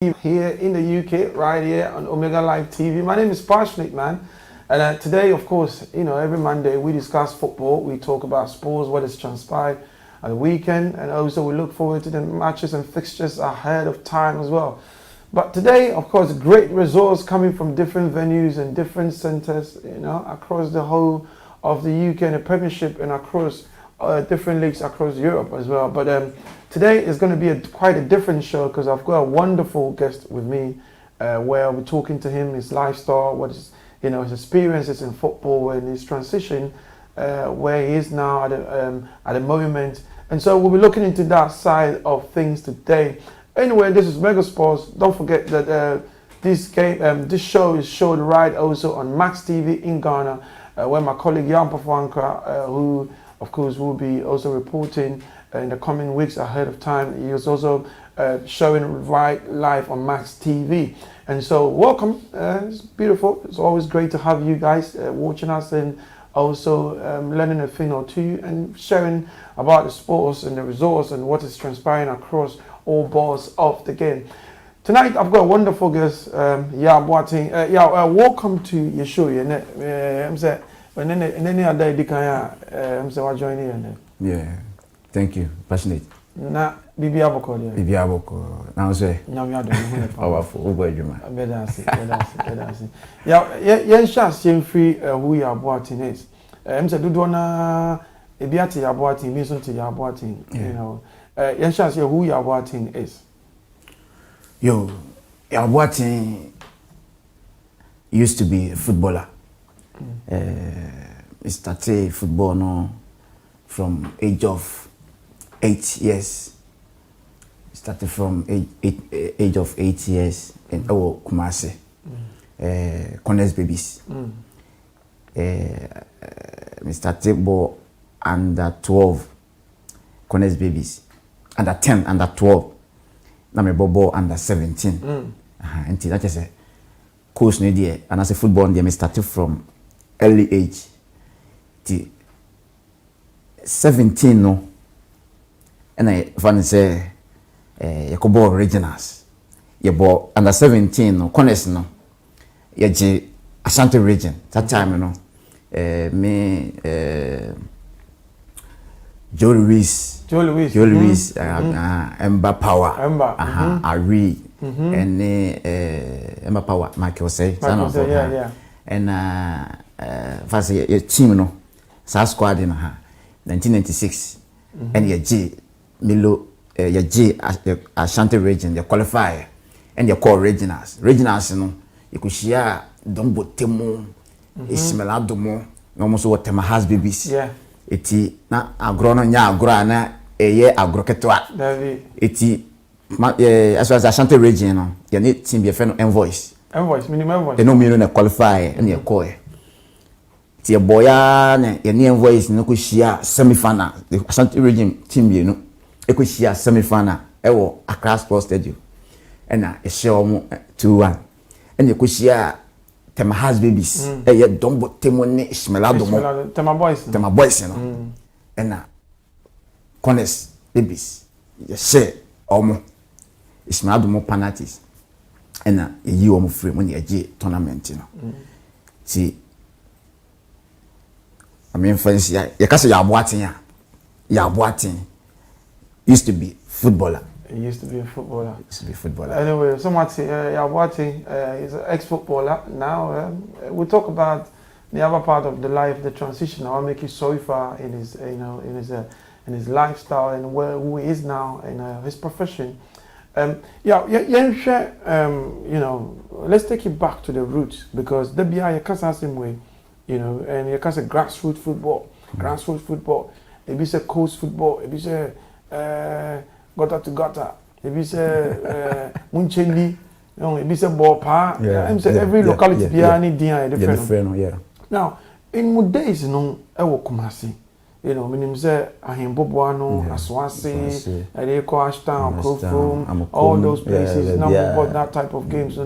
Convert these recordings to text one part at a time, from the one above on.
here in the UK, right here on Omega Live TV. My name is Passionate Man, and today, of course, every Monday we discuss football. We talk about sports, what has transpired at the weekend, and also we look forward to the matches and fixtures ahead of time as well. But today, of course, great results coming from different venues and different centres, across the whole of the UK and the Premiership and across different leagues across Europe as well. But today is going to be quite a different show because I've got a wonderful guest with me where I'll be talking to him, his lifestyle, what is, his experiences in football and his transition where he is now at the moment. And so we'll be looking into that side of things today. Anyway, this is Mega Sports. Don't forget that this show is showed right also on Max TV in Ghana, where my colleague Yaw Boateng, who of course will be also reporting in the coming weeks ahead of time. He is also showing right live on Max TV. And so welcome. It's beautiful. It's always great to have you guys watching us and also learning a thing or two and sharing about the sports and the results and what is transpiring across all balls of the game. Tonight I've got a wonderful guest, Yaw Boateng. Welcome to your show. And then other I'm saying join here. Yeah, thank you. Passionate. Na Bibi Aboko. Bibi Aboko. Now say. Powerful. Bedansi. Yeah, chance free who Yaw Boateng is. I'm saying do na ebiati Yaw Boateng, me so to Yaw Boateng, yeah, chance who Yaw Boateng is. Yaw Boateng used to be a footballer. I started football from age of 8 years. Started from age of 8 years in Kumasi, Corners Babies. I started ball under 12 Corners Babies, under 10, under 12. Now I ball under 17. Until that is a coach no there, and as a football, I started from early age to 17 no, and I found say you could ball regionals. You ball under 17 no, Corners no, you G Ashanti region. That time me Joe Louis, Emba Power, Ari, and Emba Power, Michael say, and first your team no South squad in 1996 and your G Milo your G Ashanti region you qualify and your call regionals you could share Yaw Boateng Ismail Adomo almost what tema has babies eti na agro no nya agro na eye agro ketwa eti as well as Ashanti region no you need team be friend minimum invoice no me no qualify and your call your boya ne your invoice no ko shia semi-final the Ashanti region team you know e ko shia semi-final e wo Accra Sports Stadium and na e share omo 2-1 and you ko shia tema has babies e ye Yaw Boateng ne Ismail Adomo tema boys no and na Corners Babies you share omo Ismail Adomo penalties and na yi omo free when you tournament see I mean, for instance, Yaw Boateng used to be footballer. He used to be a footballer. Anyway, so much Yaw Boateng is an ex-footballer. Now we'll talk about the other part of the life, the transition. I'll make it so far in his, in his lifestyle and who he is now in his profession. Let's take it back to the roots because the BI same way. And you can say grassroots football. If you say coast football, if you say gutter to gutter, if you say Muncheli, if you say ball park, every locality need different. Now, in more days, ewo Kumasi, meaning say Ahimboboano, Aswasi, Adeko Ashtown, Kofum, all those places. Now, about that type of games,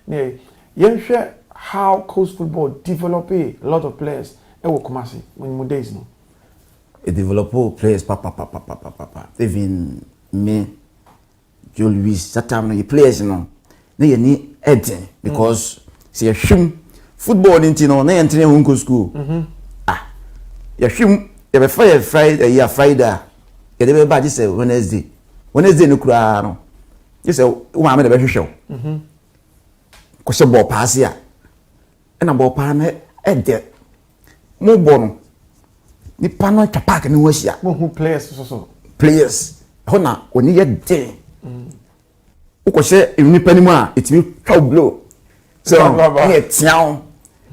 yeah. How coast football develop a lot of players. Ewo Kumasi when more days no. It develop players papa. Even me, Joe Louis, that time the players na ye ni eden because say hwem football ninti no na ye ntene ho nko school ye hwem ye be Friday ye Friday ye de be ba say Wednesday no kura no ye say wo ma me de be hwehwew ko se ball pass ya na ball pa na ede mo ball no ni pano twa park ni wo hia mo who players so players hona oni ye de uko she nipa ni mu a etimi twa blow so ye tiao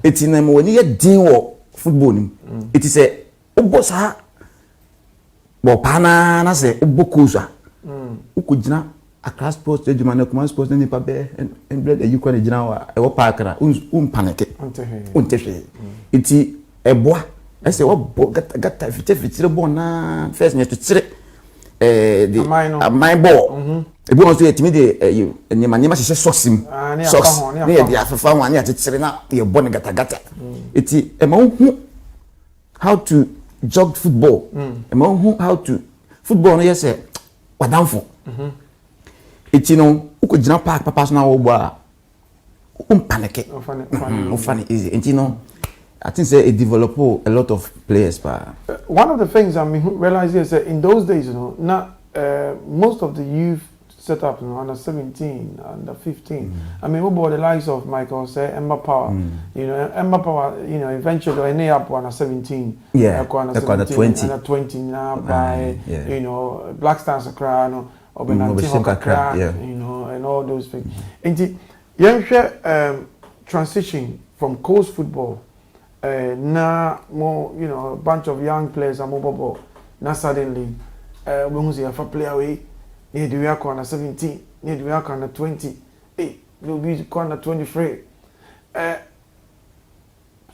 etina mo oni ye din wo football ni eti se ubo sa bo pana na se ubo kuza uko gina Accra Sports Stadium na Command Sports nipa be en bread you kwa gina wa e wo park na panic untehwe eti eboa ese wo gata fitire bo na first net tire the my ball e bo so yetimi de ni ma hye socks ne ye dia fafa ho ani atitire na ye bo ne gata eti e ma hu how to jog football e ma hu how to football no yes wadamfo eti no uko gina park papa so na wo bo a panic funny easy eti no I think it developed a lot of players. One of the things I realized is that in those days, not most of the youth set up under 17, under 15. I mean, what about the likes of Michael say Emma Power? Emma Power, eventually ended up under 17. Yeah, under 20. Under 20 now by Black Stars Accra, or Accra, and all those things. And the transition from coast football. Now more, a bunch of young players are mobile. Now suddenly, we see a player away. Near the work under 17, near the work under 20. Will be under 23.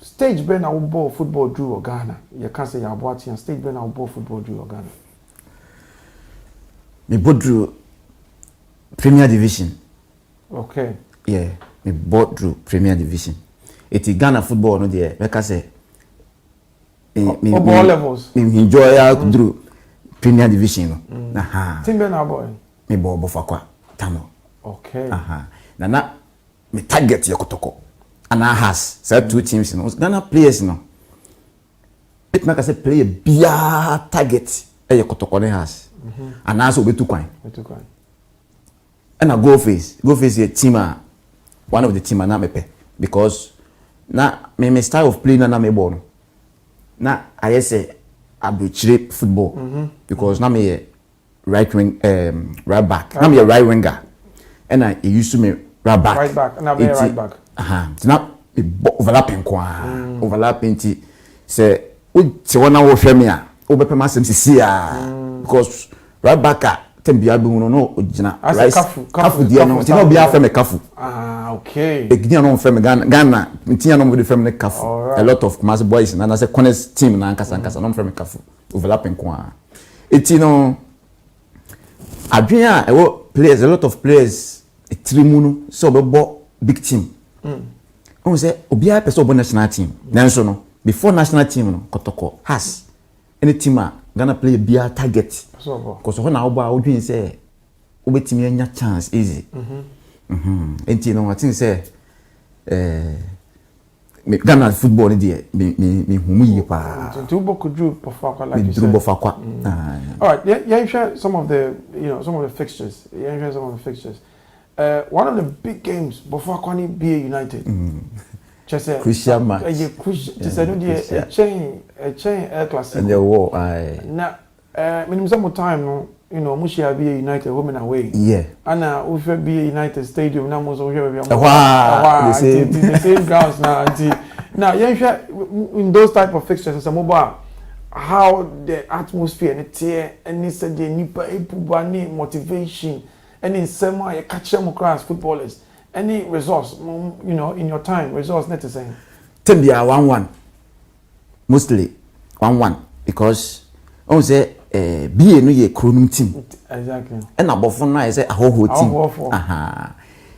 Stage Ben our ball football drew or Ghana. You can't say Yaw Boateng stage Ben our ball football drew or Ghana. Me both drew Premier Division. Okay. Yeah, me both drew Premier Division. Iti Ghana football no there make I say me all levels me enjoy out through Premier Division no team be na boy me bo fakwa tano okay na me target yakotoko and I has say two teams Ghana players no it make I say player bia target yakotoko ne has and also be too kwan and a go face a team one of the team na me pe because na me style of play na me ball na I say abuchire football because na me right wing right back na me right winger and I used to me right back na me right back na overlapping overlapping say we se wona wo hwe me a wo be pema sem sisi a because right back tembia be no ogina right kafu dia no ti no bia fe me kafu okay egina no fe me Ghana tinha no be fe me kafu a lot of mass boys na say connect team na nkasa no fe me kafu overlapping kwa etino adwen a players a lot of players etirimu no so be bo big team on say obia person bo national team nanso no before national team no kotoko has any team a Ghana play bia target because when I would say, "Obetimi anya chance easy." I think say, Ghana football there, me humu pa. Do boku drew bofakwa like you said. Bofakwa. All right, yeah, share some of the fixtures. Yeah, some of the fixtures. One of the big games bofakwa ni BA United. Crucial match. Just a chain air class. And the war, now. Minimum some time no, Mushia be United home and away. Yeah. And we be United Stadium now most here the same grounds now. Now, yeah, in those type of fixtures, some mobile, how the atmosphere and the tear and it's the nipa epubani motivation and in some way catch them across footballers. Any resource, in your time, resource not the same. Tembia 1-1. Mostly 1-1 because on say BA no ye kronum team. Exactly. And above na say ahoho team.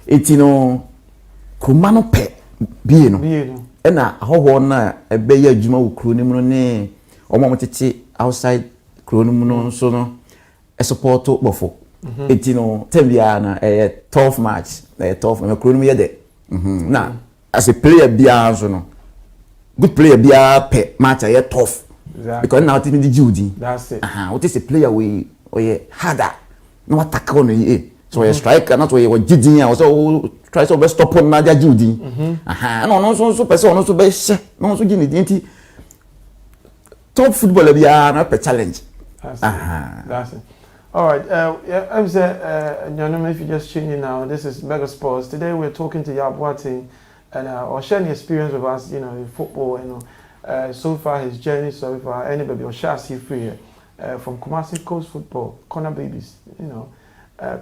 Etino kroma no pe BA no. And ahoho na ebe ye adwuma wo kronum no ne omo motete outside kronum no so no support bofo. It you know tembiana a tough match a tough me kuro no ye de na as a player bia so no good player bia pe match a tough because now team the Judy that's it what is a player we or harder no attack on ye so a striker not we gidin also try to stop on na Judy no so person no so be she no so gini dinti top footballer bia na pe challenge that's it. All right, I'm saying, if you just tune in now, this is Mega Sports. Today we're talking to Yaw Boateng and or sharing the experience with us, in football, so far his journey so far. Anybody or shall see free from Kumasi Coast Football, Corner Babies,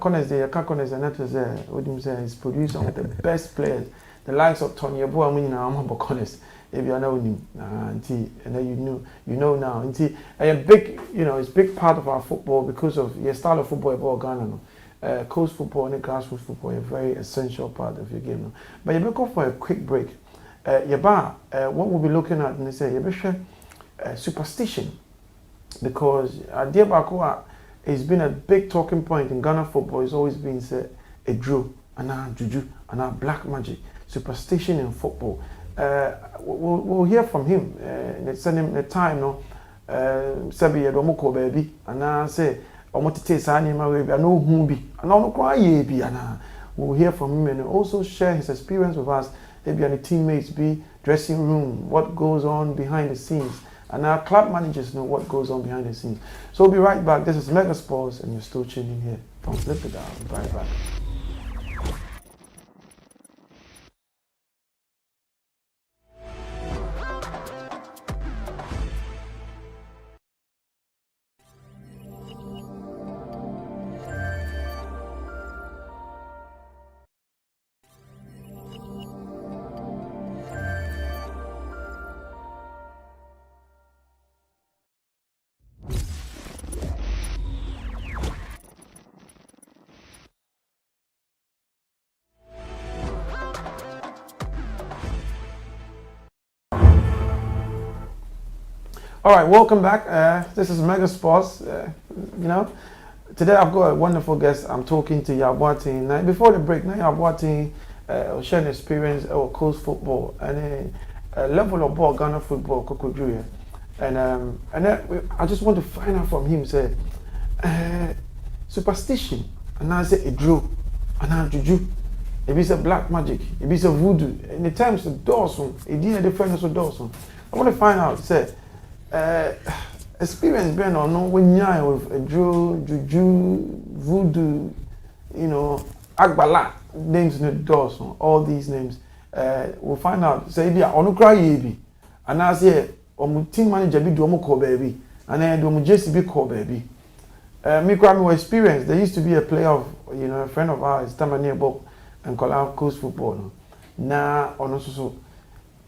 Corners there, Corners and that was what do you say? He's produced some of the best players, the likes of Tony Yeboah. I mean, I'm about Corners. If you know him, and then you know now. A big, it's big part of our football because of your style of football. About Ghana, coast football and grassroots football, a very essential part of your game. But you go for a quick break. What we'll be looking at, and they say, superstition, because Adia Bakoa has been a big talking point in Ghana football. It's always been said a drill, and juju, and black magic, superstition in football. We'll hear from him. Let's send him the time, no. Sabi Yadomoko baby, and I say, I want to taste my baby. I know who be, and I don't cry be, and we'll hear from him and also share his experience with us. Maybe any teammates be dressing room, what goes on behind the scenes, and our club managers know what goes on behind the scenes. So we'll be right back. This is Mega Sports, and you're still tuning here. Don't flip it down. Right back. All right, welcome back. This is Mega Sports. Today I've got a wonderful guest. I'm talking to Yaw Boateng. Now, before the break, Yaw Boateng sharing experience of coast football and level of ball Ghana football, Kokodru. And I just want to find out from him, say, superstition, and I say a drill, and I juju. If it's a black magic, if it's a voodoo, and the times the Dawson, it didn't different as Dawson. I want to find out, say, experience being or no when you're with a drill, juju, voodoo, Agbala, names in the Dawson, all these names. We'll find out, say, yeah, on cry baby, and I say, team manager be do call baby, and then do JCB call baby. Me crime experience. There used to be a player of a friend of ours, Tamani Bob, and call out coast football. Now on also so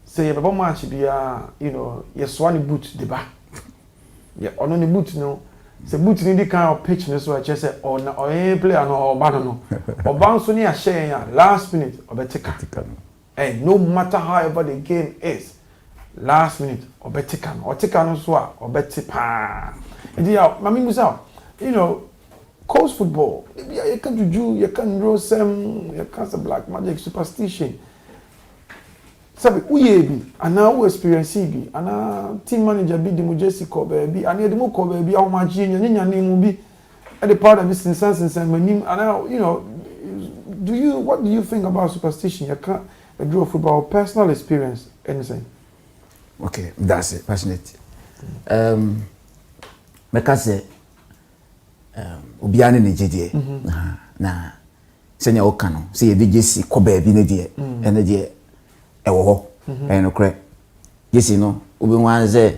say about match be your swanny boot the back. Yeah, on the boot no. Say boot in the kind of pitch so I just say or any player no or banano or bounce on your share last minute or better. And no matter however the game is, last minute or better or take no swap or better pa. And yeah, mammy was out. Coast football, you can juju, you can draw some, you can some black magic superstition. Sabi, uyebi, and now experience be, and now team manager be the Mujesi Kobe be, and the Mokobe be, how much in your name will be at the part of this instance, and now, what do you think about superstition? You can't draw football, personal experience, anything. Okay, that's it, passionate. Because obiane ne gede na senya okano se ye jesi ko ba bi ne de ene de ewo ho ene kre jesi no obi wan ze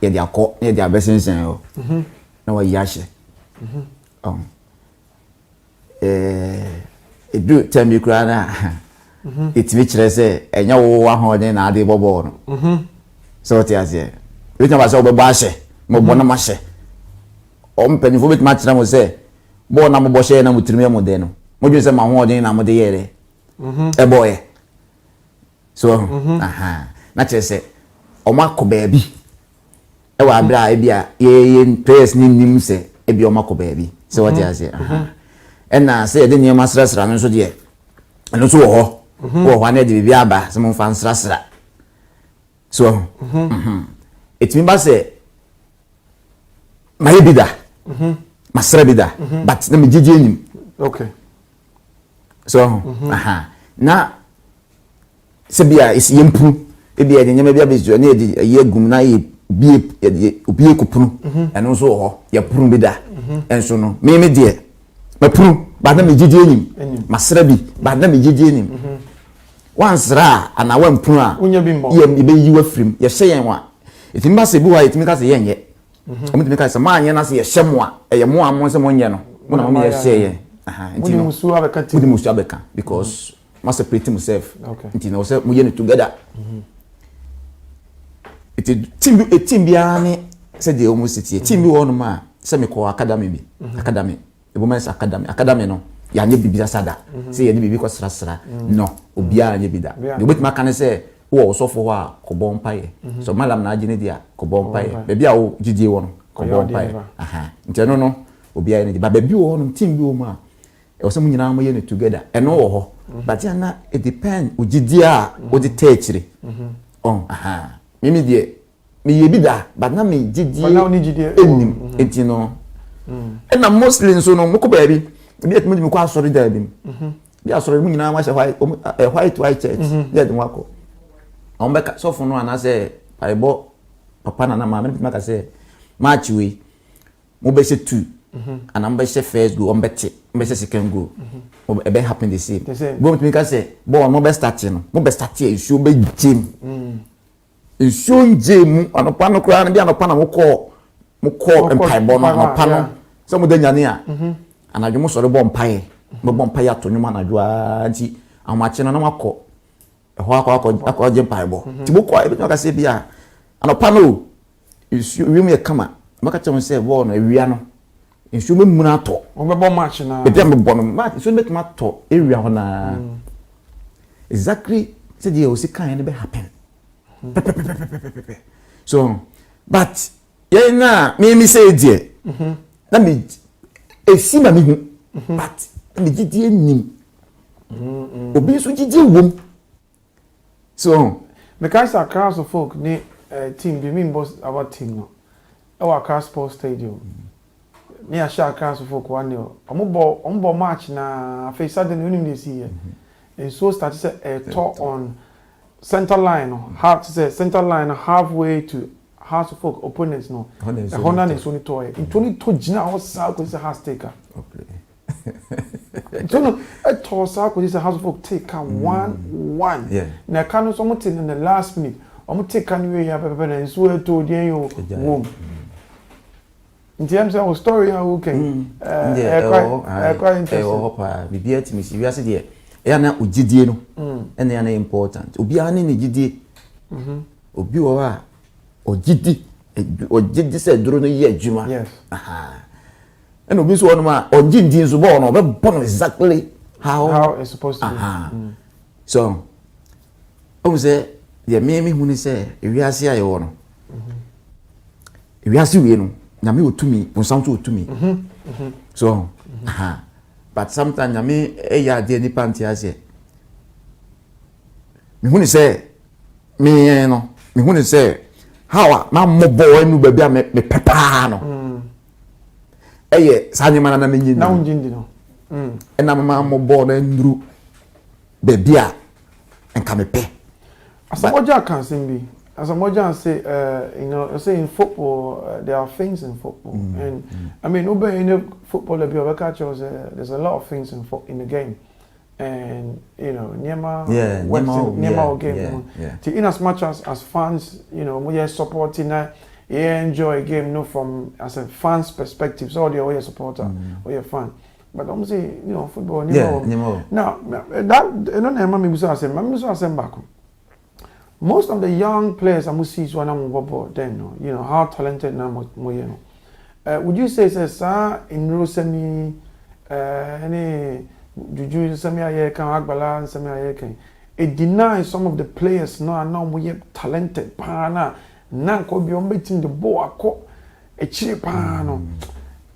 ye de akọ ye de abesensen o na wa yahye edu temi kra na itimi kire se enya wo wa ho de na ade bobo no so ti ase we tan ba se obo ahye mo bo na ma hye penifo bit match na mo say bo na mo bo share na mo tirime mo de no mo dwe say ma ho odin na mo de yere e boy so na chere say o ma ko ba bi e wa bra e bia ye players nim say e bia o ma ko ba bi so what you say ɛna sɛ yɛde nneɛma srasra no nso deɛ ɛno nso wɔ hɔ wɔ hɔ na de bibi aba sɛ mo fa nsrasra so etimi ba sɛ ma yɛ bi da masra bi da but na me gigi enim okay so na sɛ bia esi yɛmpuru ebi yɛ de nneɛma bi abezu na yɛ gum na yɛ bie kupunu ɛno nso wɔ hɔ yɛ puru bi da ɛnso no me deɛ mapuru ba na me gigi enim masra bi ba na me gigi enim wansra ana wampunu a yɛ be yi wa frim yɛ hyɛ yɛn wa etimi ba sɛ bi wa etimi ka sɛ yɛn yɛ etimi ka sɛ ma anya na sɛ yɛ hyɛ mo a ɛyɛ mo a mo sɛ mo nyɛ no mo na mo yɛ hyɛ yɛn nti no musu abeka ti musu abeka because must separate himself nti na sɛ mo yɛ no together team bi ani sɛ de omo city team bi wɔ no ma sɛ me kɔ academy ebomans academy no ya nye bibi asada sɛ yɛ de bibi kɔ srasra no obia nye bi da de obetima kan sɛ wo osofo hɔ a kɔbɔ mpae so malam na agene dia kɔbɔ mpae baabi a wo gidie wɔ no kɔbɔ mpae nti no obia ne de ba baabi wɔ no team bi wɔ mu a ɛwɔ sɛ mo nyinaa mo yɛ no together ɛno wɔ hɔ but na it depend o gidie a o de tɛɛkyire mimi die me ye bi da but na me gidie enim enti no na muslims so no mo ko baabi bi etimo di me ko asori da bi bi asori mu nyina ma hye white church ya de wako on be ka so funu ana se paibo papa na ma me ka se match we mo be se 2 and am be se first goal on be te be se second goal e be happen the same go me ka se ball mo be start no mo be start e show be jam show jam anopa no kra na bi anopa na mo call empaibo no anopa no so mo da nyane a anadwo mo sɔre bɔ mpae mo bɔ mpae ato nwuma anadwo a nti amache no na makɔ ɛhɔ akɔ gye mpae bɔ ti bo kɔ ebi no ka se bia anopa no nsu wiem yɛ kama maka kyerɛ mo sɛ bɔ no awia no nsu me muna atɔ o be bɔ match na ebi am bɔ no match nsu me tuma atɔ awia hɔ na exactly said you see kan ne be happen so but yɛn na me say die na me esi ma me hu but me gidie nim obi so gidie wom so the guys are class of folk ne team be mean boss about team no our car sports stadium ne a share class of folk one day omo match na face Saturday we dey see here and so start say a talk on center line halfway to House of Folk opponents no. Honda is only toy. It only to Gina or South is a house taker. Okay. So no, a tall South is a House of Folk taker 1-1. Yeah. Now can someone in the last minute. I'm take can you have a and so to the womb. In terms of story, how can quite interesting. Be beer to Miss University here. Yana ujidie no. And they are important. Ubiani ni jidie. Obiwa ojidi se duro no ye adwuma yes and obi so one ma ojindi nso bo no be born exactly how it's supposed to be so o say ye me hu ni say ewiase aye wo no ewiase wie no na me otumi bonsam so otumi so but sometimes na me eya de ni panti ase me hu ni say me no me hu ni say how ma mo boy nu ba bia me pepa no eye sa nyema na me nyi na unjindi no e na ma mo boy na nduru ba bia enka me pe asamoja can be asamoja say you know say in football there are things in football and I mean in football there's a lot of things in the game. And you know, Nema game. In as much as fans, you know, we are supporting that, you enjoy a game, you know, from as a fan's perspective. So they're a supporter or a fan. But I'm saying, you know, football. Now that you know, back. Most of the young players I must see is when I'm on then, you know, how talented now, you know. Would you say, sir, in Rosemi, any Juju Samia can Agbala and Samia can it denies some of the players now we talented pana nan ko bi on betin the ball a cheap pano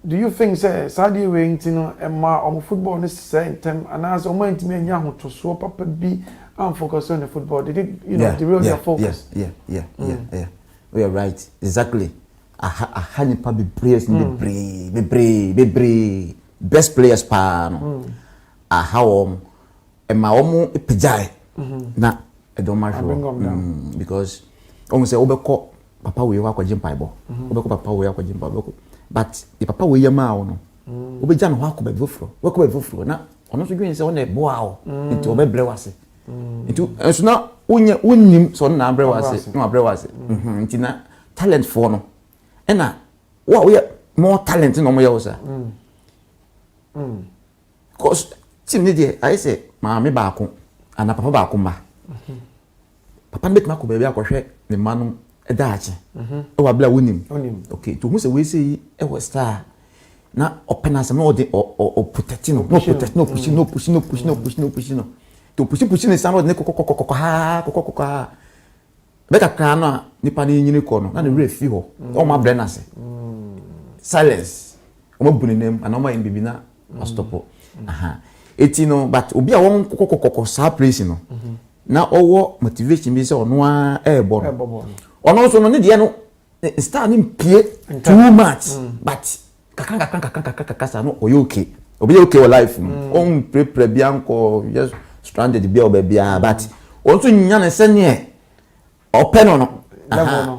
do you think say Saudi way Emma on football this same time and as on went me and to so papa be and focus on the football? Did it the real their focus? Yeah. We are right. Exactly. I had probably players be best players pa no. How Emma omo epijai na edomajo because almost say obeko papa we wa kwaje mpaibo obeko papa we akwaje mpaibo but the papa we yama no obeja no akọ be foforo na ono so dwen say ono eboa o nti obebre wase nti enso na unnim so na abre wase no abre wase nti na talent for no ena we more talent no mo ye wosa cause team ni dey I say maame baako ana papa baako ma papa bet ma ko be akọhwe ne ma no edaache wa bla wonim okay to hu say we say e was star na open as no dey o protect no push to push ne sound ne kokokokoko ha beka kan no nipa ni nyini ko no na ne refi ho o ma brand ase silence o ma buninem ana o ma bibi na stop aha eti no but obi a won kokokokoko sa place no na owo motivation bi say ono a ebo no ono so no ne de no star ni pie too much but kakaka sa no oyo okay obi okay o life on prepare bi anko just stranded bi obia but on so nya ne se ne open no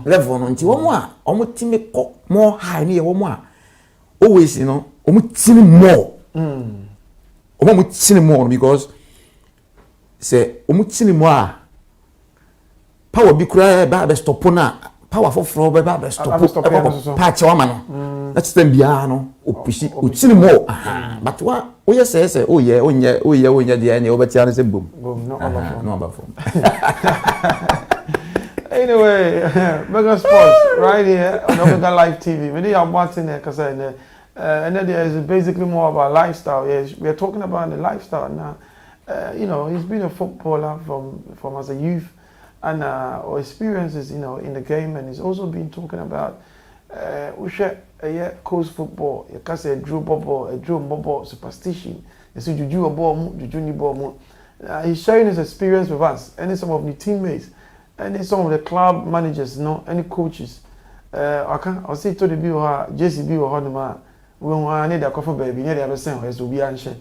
level no nti wo a omo timi ko more high ne wo mo a always you know omo timi more omo timi more because say omo timi more a power bi kura ba be stop na power for ba be stop patch wa ma no that's them bia no opushi o timi more but wa o ye say oh yeah onye dey any obeti an say boom no about phone anyway Mega Sports right here on Omega Live TV. We are watching there because and there is basically more about lifestyle. Yes, we are talking about the lifestyle now. He's been a footballer from as a youth and or experiences in the game, and he's also been talking about coast football. You can say drew bubble superstition. You see juju ball. He's sharing his experience with us and some of the teammates. And some of the club managers, any coaches. I'll say to the bill, JCB or Honma, when I need a coffee baby, near the other same as to be answered.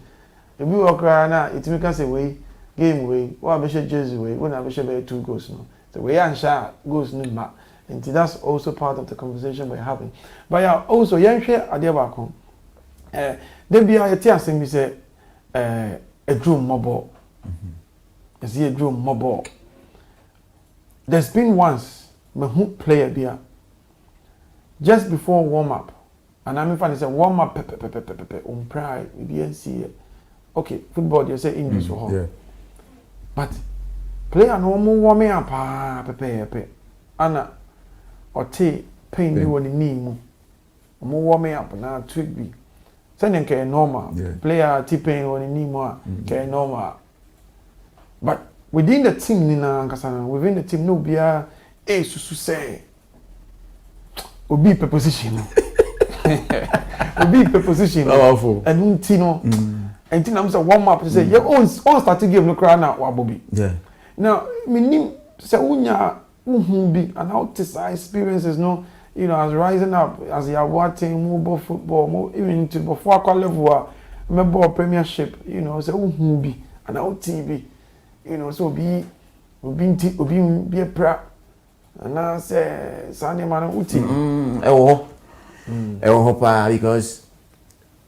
If we walk around now, it makes us away, game way, or I share Jersey way, when I share 2 goals. No, the way and share goes no matter. And that's also part of the conversation we're having. But also, young share at the back home. Then be a tear saying, we say, a drum mobile. You see a drum mobile. There's been once my player there just before warm up, and I'm funny say warm up on pride we BNC. Okay, football you say English or yeah. But player no more warming up Anna or tea pain you on the knee more warming up now twig be. Sending can normal player tea pain on the knee more can normal. But within the team, within the team, no be a say, obi preposition, obi preposition, and Tino, and Tina was a warm up to say, your own start to give no crown out, Bobby. Yeah. Now, me say, unya, be and how this experiences, as rising up as Yaw Boateng, mobile football, even to before level, member premiership, say, be and how TV. So be a pra and I say Sunday man uti. Because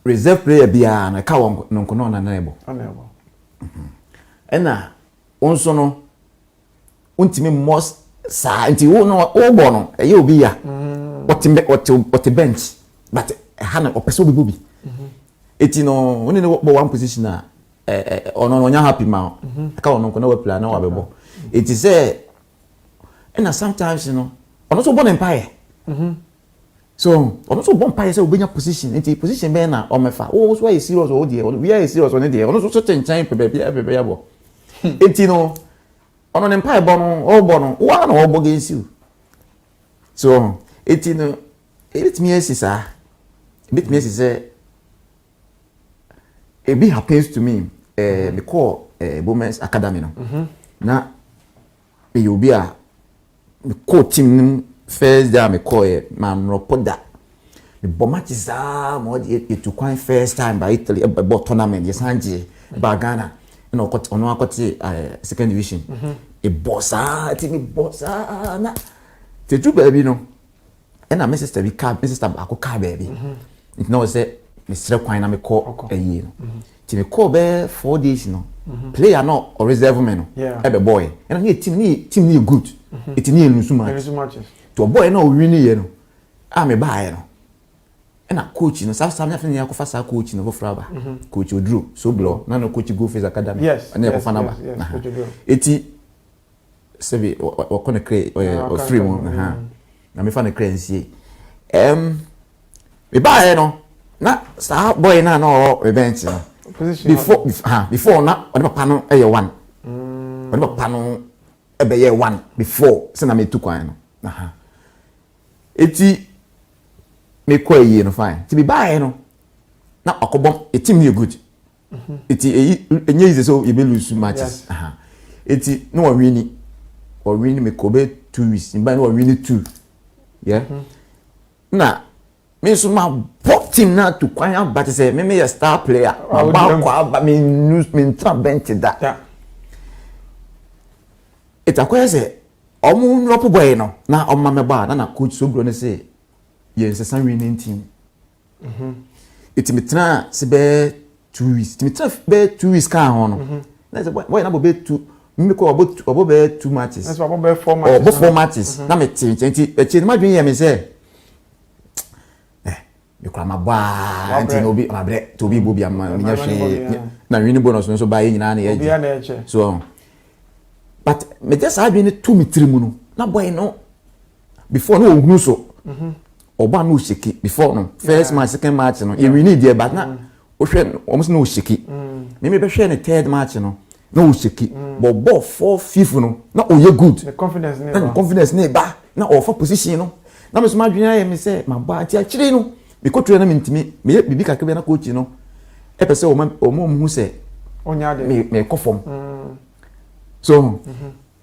reserve player be a cow no na neighbor. And now also no untimi most sa anti wo no obo no you be ya what the bench but hana opeso be bobi. Etino when no one position ono nya happy ma ka ono ko na we plan na wa bebo it is and sometimes ono so bon empire so ono so bon empire say obenya position it position be na o mefa o so is serious o dey we are serious on dey ono so chanchan pepe ya bo etino ono empire bon o bon wa na o boge isi so etino it me sisa bit me say a bit happens to me me call Women's Academy no na me you be a me call team first day me call man reporter me matches mo it to quite first time by Italy about tournament yes Angie by Ghana you know got ono akoti second division e bossa team bossa na te ju baby no and my sister be car my sister ba ko car baby it know say me stre kwan na me call eyi no ti me call be 4 days no player no or reserve man no e be boy and na team ni good it ni elu matches to boy no win ye no a me ba no and a coach no some na fini akofa sa coach no for fraba coach Odru so blow na no coach go face academy and na akofa na ba eti sebi o kone create o free mo na me fa na create nsie me ba no na sa boy na no bench no before na o papa no e ye one o papa no e be ye one before se na me tu kwan no eti me kwa ye no fine ti be buy no na akobom a team you good eti enye is so you be lose matches eti no win me ko be 2 weeks in by no win 2 yeah na me so ma bot team na to kwan but say me a star player ba kwa me lose me tra bench that it akwa say omu drop boy no na omma me ba na coach so grow ne say yes a winning team it me tra se be 2 weeks it me tra be 2 weeks kan ho no na say boy na be 2 me ko obo be 2 matches that's about be 4 matches obo 4 matches na me ti ma dwen ye me say me kwa ma ba anti no bi ma bre to bi bobi am nya hwe na winning bonus no so ba ye nyina na ye so but me just have been 2 mitrimu no na boy no before no ohunu so oba no shiki before no first match second match no you need there but na o hwe almost no shiki me be hwe ne third match no no shiki but ball 4 5 no na o ye good the confidence ne ba na o for position no na me so ma dwen aye me say ma ba ti akire no me ko tue na me ntimi me bibi kakebe na coach no e pese o mo hu say onya de me ko form so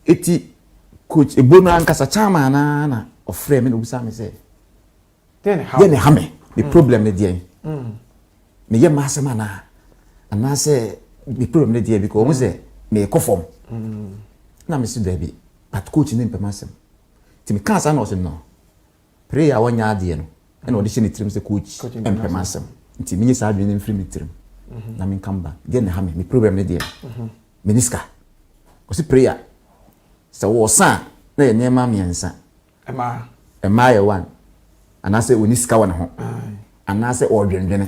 eti coach ebono ankasa chama na ofre me no busa me say then how me the problem ne dey me ye masema na say the problem ne dey because we say me ko form na me si dey but coach ne mpema ti me kan sa na o say no prayer wonya ade no and audition trim say coach mpema ti me sa adwene mfiri me trim na me come back then how me problem ne dey meniska o si prayer so wo san na ye nema miensa ema ye one anase oniska wona ho anase odwendwene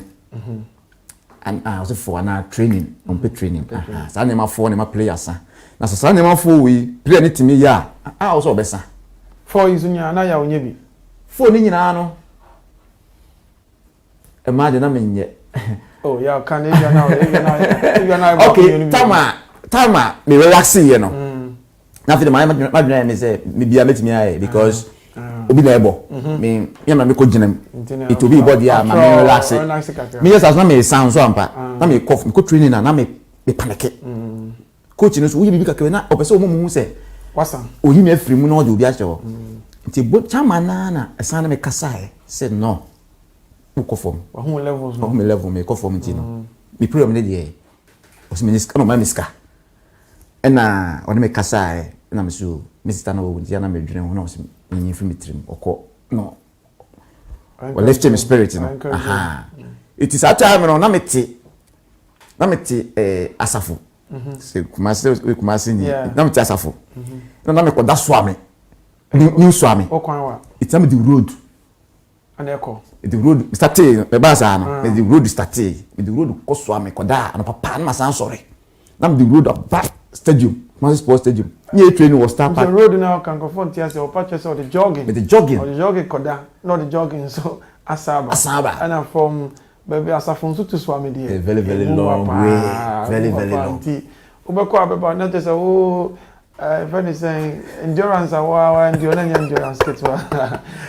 also for na training on pay training sa na ma for na ma players na so sa na ma for we player ni timi ya also obesa for izunya na ya onye bi for ni nyina no ema de na menye oh ya kan e na okay tama me relax here no na fi de ma me say me bia metimi aye because obi na ebo me yama me ko ginam it will be body am me relax me just as na me sound so ampa na me cough me ko training na me panic coach no so we bi ka ke na opese o mu say wasa o yi me afiri mu na o de obi a chewo nti bo chama na esa na me kasa say no u ko form wa hu levels no me level me ko form nti no me problem ne dey o se me niska no ma niska ena o me kasa na me so me sister na wo nti na me dwene ho na o se me free trim oko no or lift him spirit no it is at time no na meti asafo se kumase ni na meti asafo na me koda swame new swame okwan wa it's am the road and echo the road started e ba sa no the road started the road ko swame koda na papa na san sorry na the road of back stadium Massive Sports Stadium. Near training was start. The road now can confront yes or patches or the jogging. With the jogging. Or the jogging koda, not the jogging so asaba. And I'm from baby asafon to swami there. Very long way. Very long. Ubeko abeba not just Friend is saying endurance endurance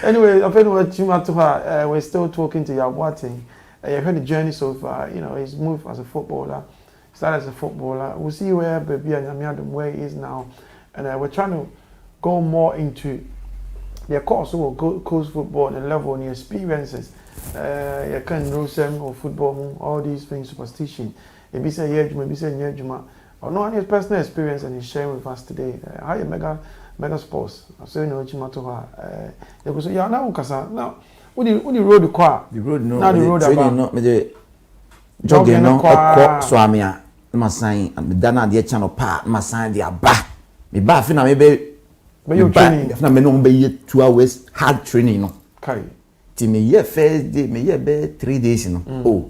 anyway, I think we're still talking to Yaw Boateng. You've heard the journey so far. You know, he's moved as a footballer, started as a footballer. We'll see where Baby and where he is now, and we're trying to go more into the course of coach football and the level and the experiences. You can know some or football, all these things, superstition. If you say yeah, maybe say yeah, Juma. Or no, his personal experience and he's sharing with us today. How you mega sports? So you know, Juma to her. You go say yeah, now Kasa now. When you road the car, the road no, now the road about no, me the jogging no, swami a ma sign and me dana the channel pa ma sign the aba. Me ba fi na me be you training. Fi na me no be 2 hours hard training no. Kai. Ti me ye first day, me ye be 3 days no. Oh.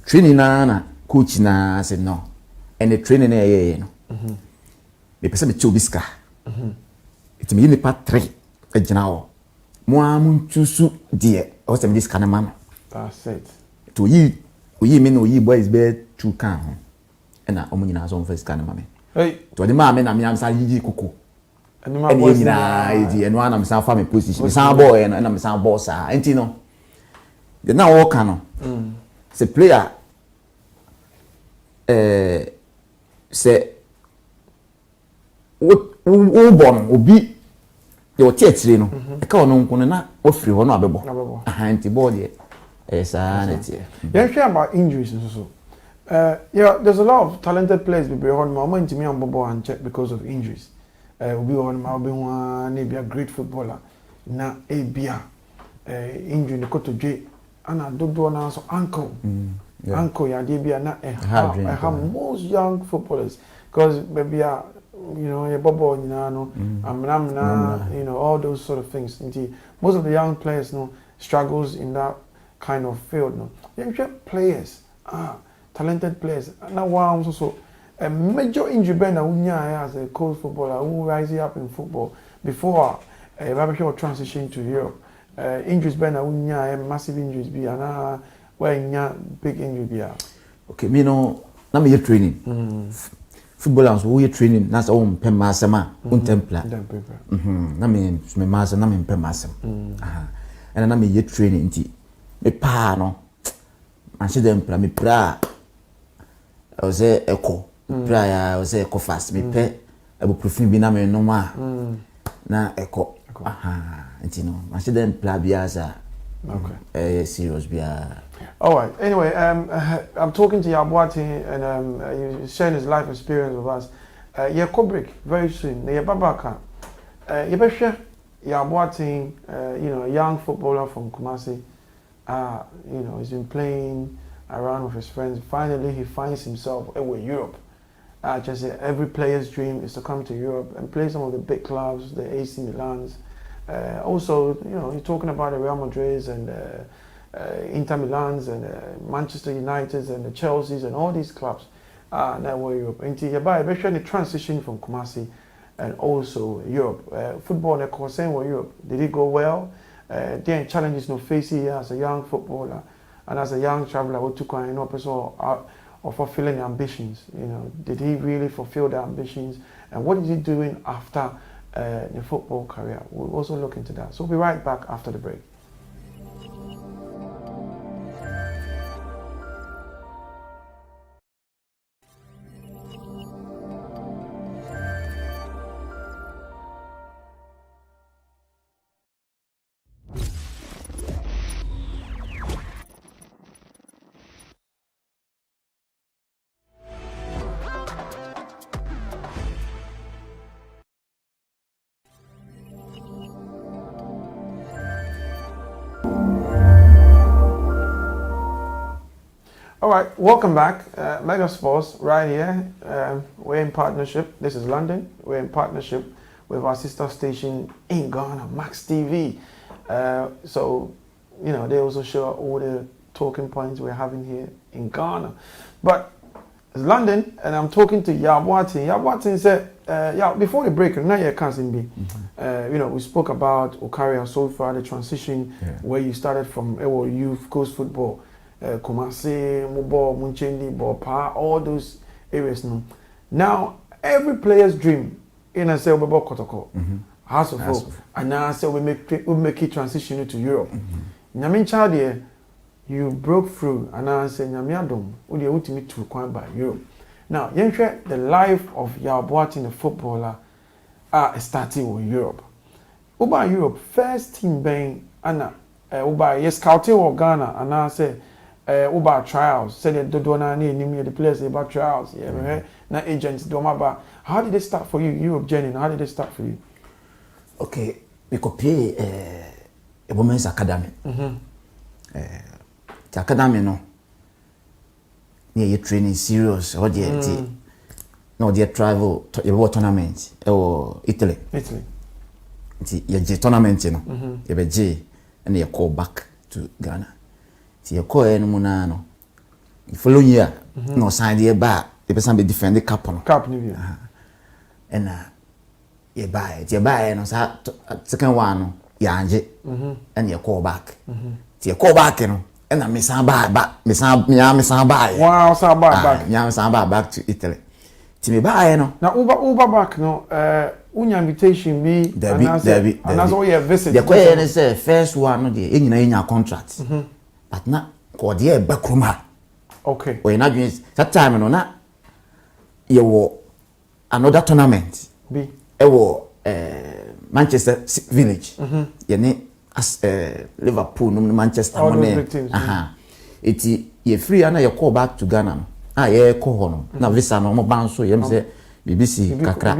Training na coach na say no. And the training na ye no. Me pese me chobiska. Ti me ye pa 3 e gina o. Mo chusu die o se me dis kana man. That's it. To yi me no yi boys be 2 kan ho. E na omo nyina so first kana mame. Hey. To the man me na me am sa yi koko. And my boys na e no na me sa fa me position. Me sa boy na me sa boss a. Enti no. The na wo kan no. Se player se wo bon obi the otietre no e ka ono nko na ofiri ho no abebo anti ball there sa na tie yeah, share about injuries and so yeah, there's a lot of talented players be on my mind to me on bobo and check because of injuries obi on ma obi one e be a great footballer na e bia injury ne koto dwe ana dodo na so ankle ankle ya dey bia na have most young footballers because maybe you know, your bobo, you know, you know, all those sort of things. Indeed, most of the young players, you know, struggles in that kind of field. No, young players, talented players. Now, wow, also a major injury band as a coach footballer who rising up in football before a transition to Europe. Injuries band massive injuries be where big injury be. Okay, me no, na me training. Footballers who training na so mpem masema untempla na me masa na me mpem masem and na me ye training nti me pa no ma she dem pra me pra o ze eko pra ya o ze eko fast me pe abuprofin bi na me no na eko nti no ma she dem pra bia za okay serious bia. All right. Anyway, I'm talking to Yaw Boateng and he's sharing his life experience with us. Yeah, break very soon. Yeah, Babaka. Yeah, Yaw Boateng, you know, a young footballer from Kumasi. You know, he's been playing around with his friends. Finally, he finds himself in Europe. Just every player's dream is to come to Europe and play some of the big clubs, the AC Milans. Also, you know, you're talking about the Real Madrids and Inter Milans and Manchester United and the Chelseas and all these clubs now were Europe. And especially the transition from Kumasi and also Europe. Football, of course, saying were Europe. Did it go well? Then challenges no face here as a young footballer and as a young traveler who took on a person of fulfilling the ambitions. You know, did he really fulfill the ambitions? And what is he doing after the football career? We'll also look into that. So we'll be right back after the break. All right, welcome back. Mega Sports right here. We're in partnership. This is London. We're in partnership with our sister station in Ghana, Max TV. So, you know, they also show all the talking points we're having here in Ghana. But it's London, and I'm talking to Yaw Boateng. Yaw Boateng said, yeah, before the break, now you can't be. You know, we spoke about Okaria so far, the transition where you started from youth, coast football. Kumasi, Mubo, Munchendi, Bopa, all those areas now. Now, every player's dream in a say about Kotoko, House of Hope, and now say we make it transition to Europe. Nyamin Chadie, you broke through, and I say Nyamiadom, would you ultimate to require by Europe. Now, the life of Yaw Boateng, the footballer, starting with Europe. Uba Europe, first team being Anna, Uba, yes, scouting or Ghana, and I say, Uba trials, said the Dona near the players about trials, yeah, na agents, Domaba. How did they start for you, Europe journey? How did they start for you? Okay, we could pay a women's academy. The academy, no. Near your training serious, or the no, dear travel to your tournament or Italy. Your tournament, you know, you be J and you call back to Ghana. See, you call any monano. Following year, no sign the back, the person be defend the cup on Cup New Year. And you buy and on second one, Yanje, and you call back. You call back, you know. And I miss back, miss back. Wow, back. Back to Italy. Timmy buy, no. Now, Uber back, no. Unya invitation be Debbie. And that's all your visit. The question is the first one, no, the in your contract. But not called the back room. Okay. Or you're not doing that time, no, not you were another tournament. Be Manchester Village. You need as Liverpool, Manchester, it's you free and you call back to Ghana. Yeah, call na visa no mo banso yem say BBC kakra.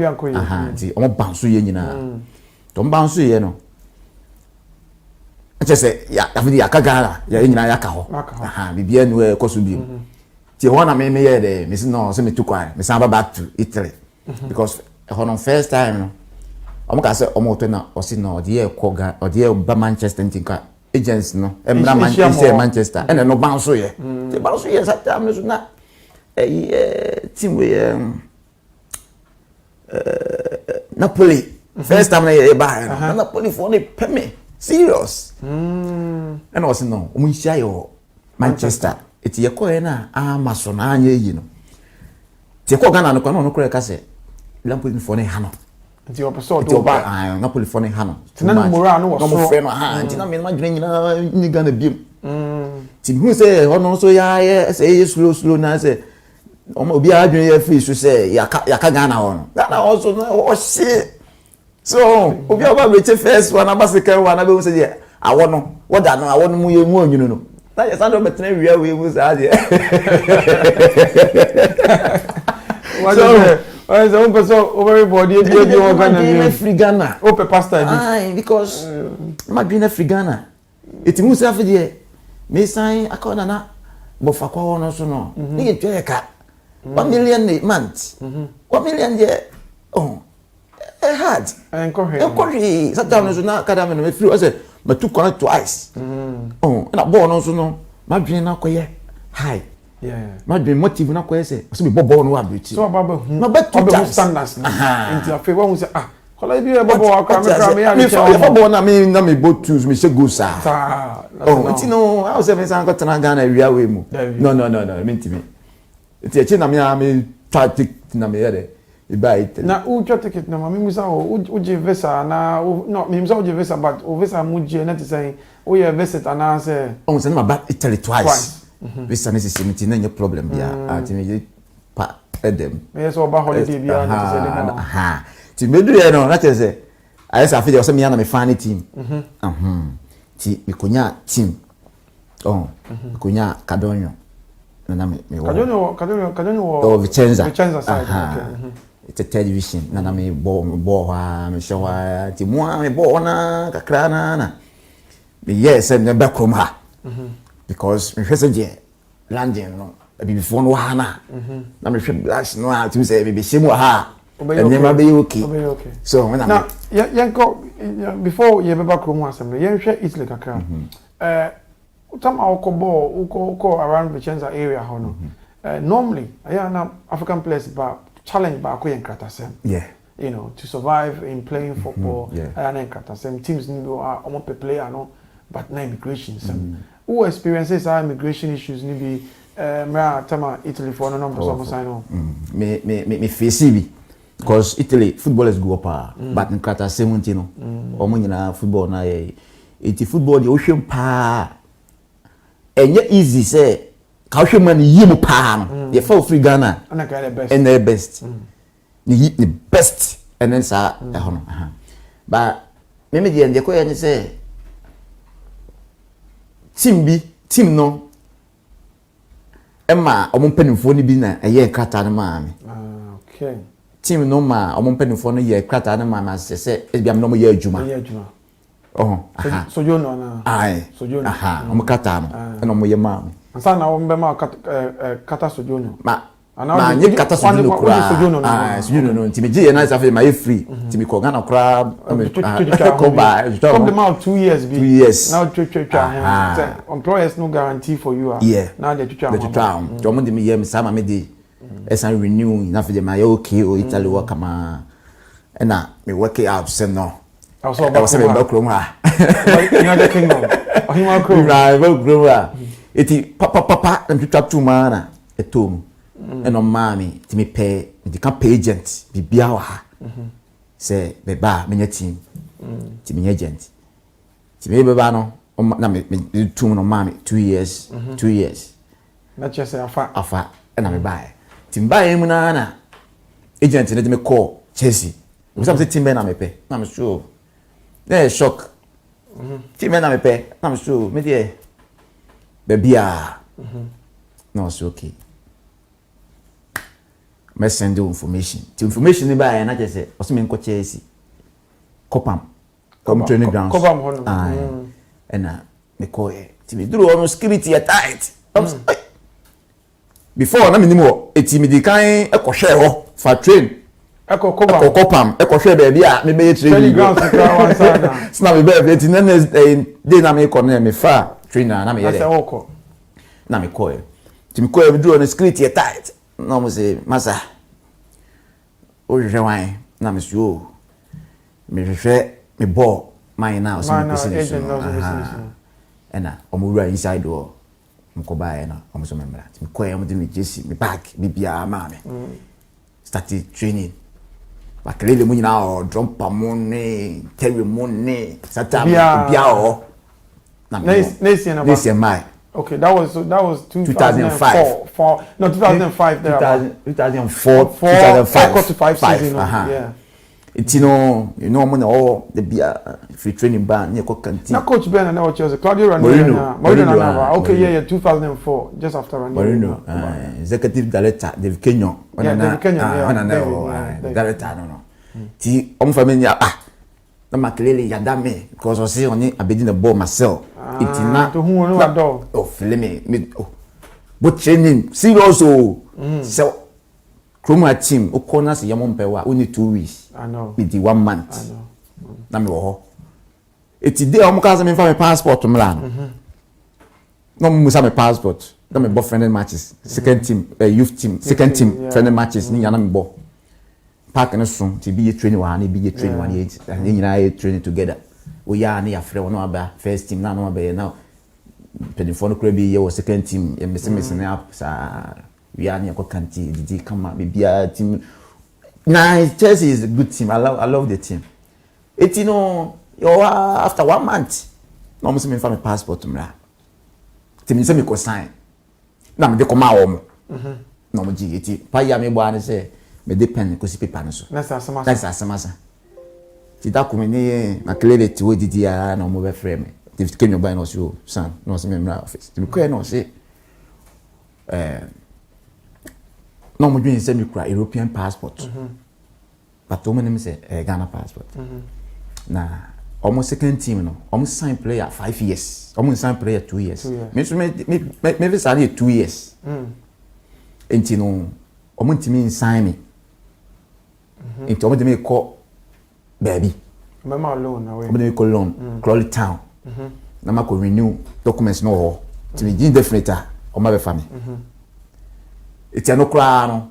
Ti o mo banso ye nyina. To mo banso ye no. Ache say ya afidi ya Ghana, ya nyina ya ka ho. Bibia nu e koso bi. Ti ho na me ye de, me say no, say me too quiet. Me say back to Italy because on first time no. Omo ka say omo to na o si no de ko ga o de ba Manchester ntinka agents no emra Manchester and no banso ye. Ti banso ye that time no na team we Napoli first time na buy Napoli for the pay serious and I was no omo hia yo Manchester it ye ko na amaso na anya yi no ti ko Ghana no ko no kure ka say Napoli for ne ha no nti episode do ba Napoli for ne ha no tinana moral no was so friend ntina me ma dwene nyina ni Ghana biem ti hu say hono so ya say slow na say obi adwene ya free so say ya ka Ghana hono Ghana also no shit so obi aba reach first one aba second one aba say ya awono woda no awono mu ye mu onyunu no na ya sando betena wiya we mu sa de so so everybody dey Ghana free Ghana open pasta because ma dwene free Ghana it mu sa fe de me sign akona na bofa kwa wono so no ni ye tweka 1 million a month. 1 million yeah. Oh, hard. Encourage. Sometimes na academy no free. I say, but two connect twice. Oh, na born also no. My dream na koye high. Yeah. My dream motive na koye say. So be born no ability. So baba. No bet two standards. Into a favor we say kola bi e baba wa kra me ya me for na me both tools me say go sir. Oh, it's no. I was say me say got na Ghana area we mu. No. Me it's a china me try ticket na me here e buy it na u try ticket na me musa o je visa na no me musa o je visa but o visa mu je na to say o ye visit and say on say na back Italy twice. Visa necessity na your problem bia ati me pa them yes o ba holiday bia na say dem ti me do here no na say I say afide o say me na me fan team ti me konya team konya Cadonio na me Cadonio Vicenza side it's a television na me bo ha me show ti mo me bo na kakra na me yes me back home ha because me first je landing no before no ha na me hwe glass no ha ti say be shemu ha and ma be okay so when now yanko before you be back home assembly yen hwe Italy kakra Some alcohol around Vicenza area, normally, African players challenge by Kratasem. Yeah. You know, to survive in playing football, Kratasem teams need to play, but no immigration. Who experiences our immigration issues? Maybe Italy for no number of sign on. Me face because Italy footballers go up but in Qatar 17 no omo nyina football na ye iti football the ohwem pa enye easy say ka ohwem man yim pa no ye fa free Ghana and the best the best and then sa hono but me dey and ko ye say team no Emma omo mpanimfo ni bi na eye krata na maami okay team no ma omo mpanimfo no ye krata na maami asese ebiam no mo ye adwuma sojourno na sojourno omo krata no na mo ye maami ansa na omo be ma kata sojourno ma nye kata sojourno no ntimi je na safe ma ye free ntimi ko Ghana kra ko ba come them out 2 years be 2 years now employers no guarantee for you now they try to mo de me ye me sama me de esan renew na fe de ma ye okay o Italy work kama na me work out say no I was about Chrome ha United Kingdom Ohima Chrome right Chrome ha eti papa na twitwa tu ma na etom and on mommy to me pay the camp agent be biawa say be ba me team to me agent to me be ba no na me two no mommy 2 years 2 years na just say afa and me buy team buy mu na agent need me call Chelsea we say team na me pay na me sure there shock team na me pay na me sure me there be bia no so okay me send you information. The information ni ba na just say oso me nko Chelsea. Kopam. Come training grounds. Kopam hono. Na me call e. Ti me duro on security tight. Before na me nimo eti me di kan e ko hwe ho fa train. E ko kopam. Kopam e ko hwe ba bia me be training grounds kra wan sana. Sna me be eti na dey na me ko na me fa trainer na me ye. Na me call e. Ti me call e duro on security tight. No mo say masa o je wan na me so me hwe me ball mine now so me position na o mo run inside door mko bae na o mo so memra me ko e mo de me jesi me bag bibia ma me started training ba kelele mo nyina o drum pa mo ne terry mo ne sata bia o na me nesi mai. Okay, that was 2005. 2005 there. 2004 2005 season. Yeah. It's you know mo na all the bia free training ban near Kokanti. Na coach Ben and what was Claudio Ranieri. Okay, yeah, 2004 just after Ranieri. Executive director David Kenyon. David Kenyon. Director no. Ti omo family na makelele yadame because I say oni abedi na ball Marcel. Itina to who no adore. Oh, filme me but training serious so Chroma team o corner se yamon pewa only 2 weeks. I know. With the 1 month. I know. Na me wo ho. Eti dey omo ka se me fa me passport mla no. No mo sa me passport. Na me boyfriend matches. Second team youth team, second team friendly matches ni yana me bo. Park no so ti be training wa na be training wa ni nyina training together. We ya na ya frɛ wono aba first team na no aba now pedifo no kra bi ye wo second team e mess na up sa we ya na ko kanti didi kama bibia team na Chelsea is a good team. I love the team. It you know after 1 month no mo se me fa me passport mra team se me ko sign na me de ko ma wo mo no mo ji eti pa ya me bo an se me de pen ko si paper no so na sa samasa ti da ko me ni makelele ti wo didi ya na mo be frame me ti kenyo ba no so san no se me mra office ti ko no se no mo dwen se me kura European passport but o me nem se Ghana passport na almost second team no almost sign player 5 years almost sign player 2 years me visa 2 years enti no almost team sign me enti almost me call baby mama loan away almost me call loan Crawley Town na ma ko renew documents no ho to be indefinite o ma be fa me eti ano kra no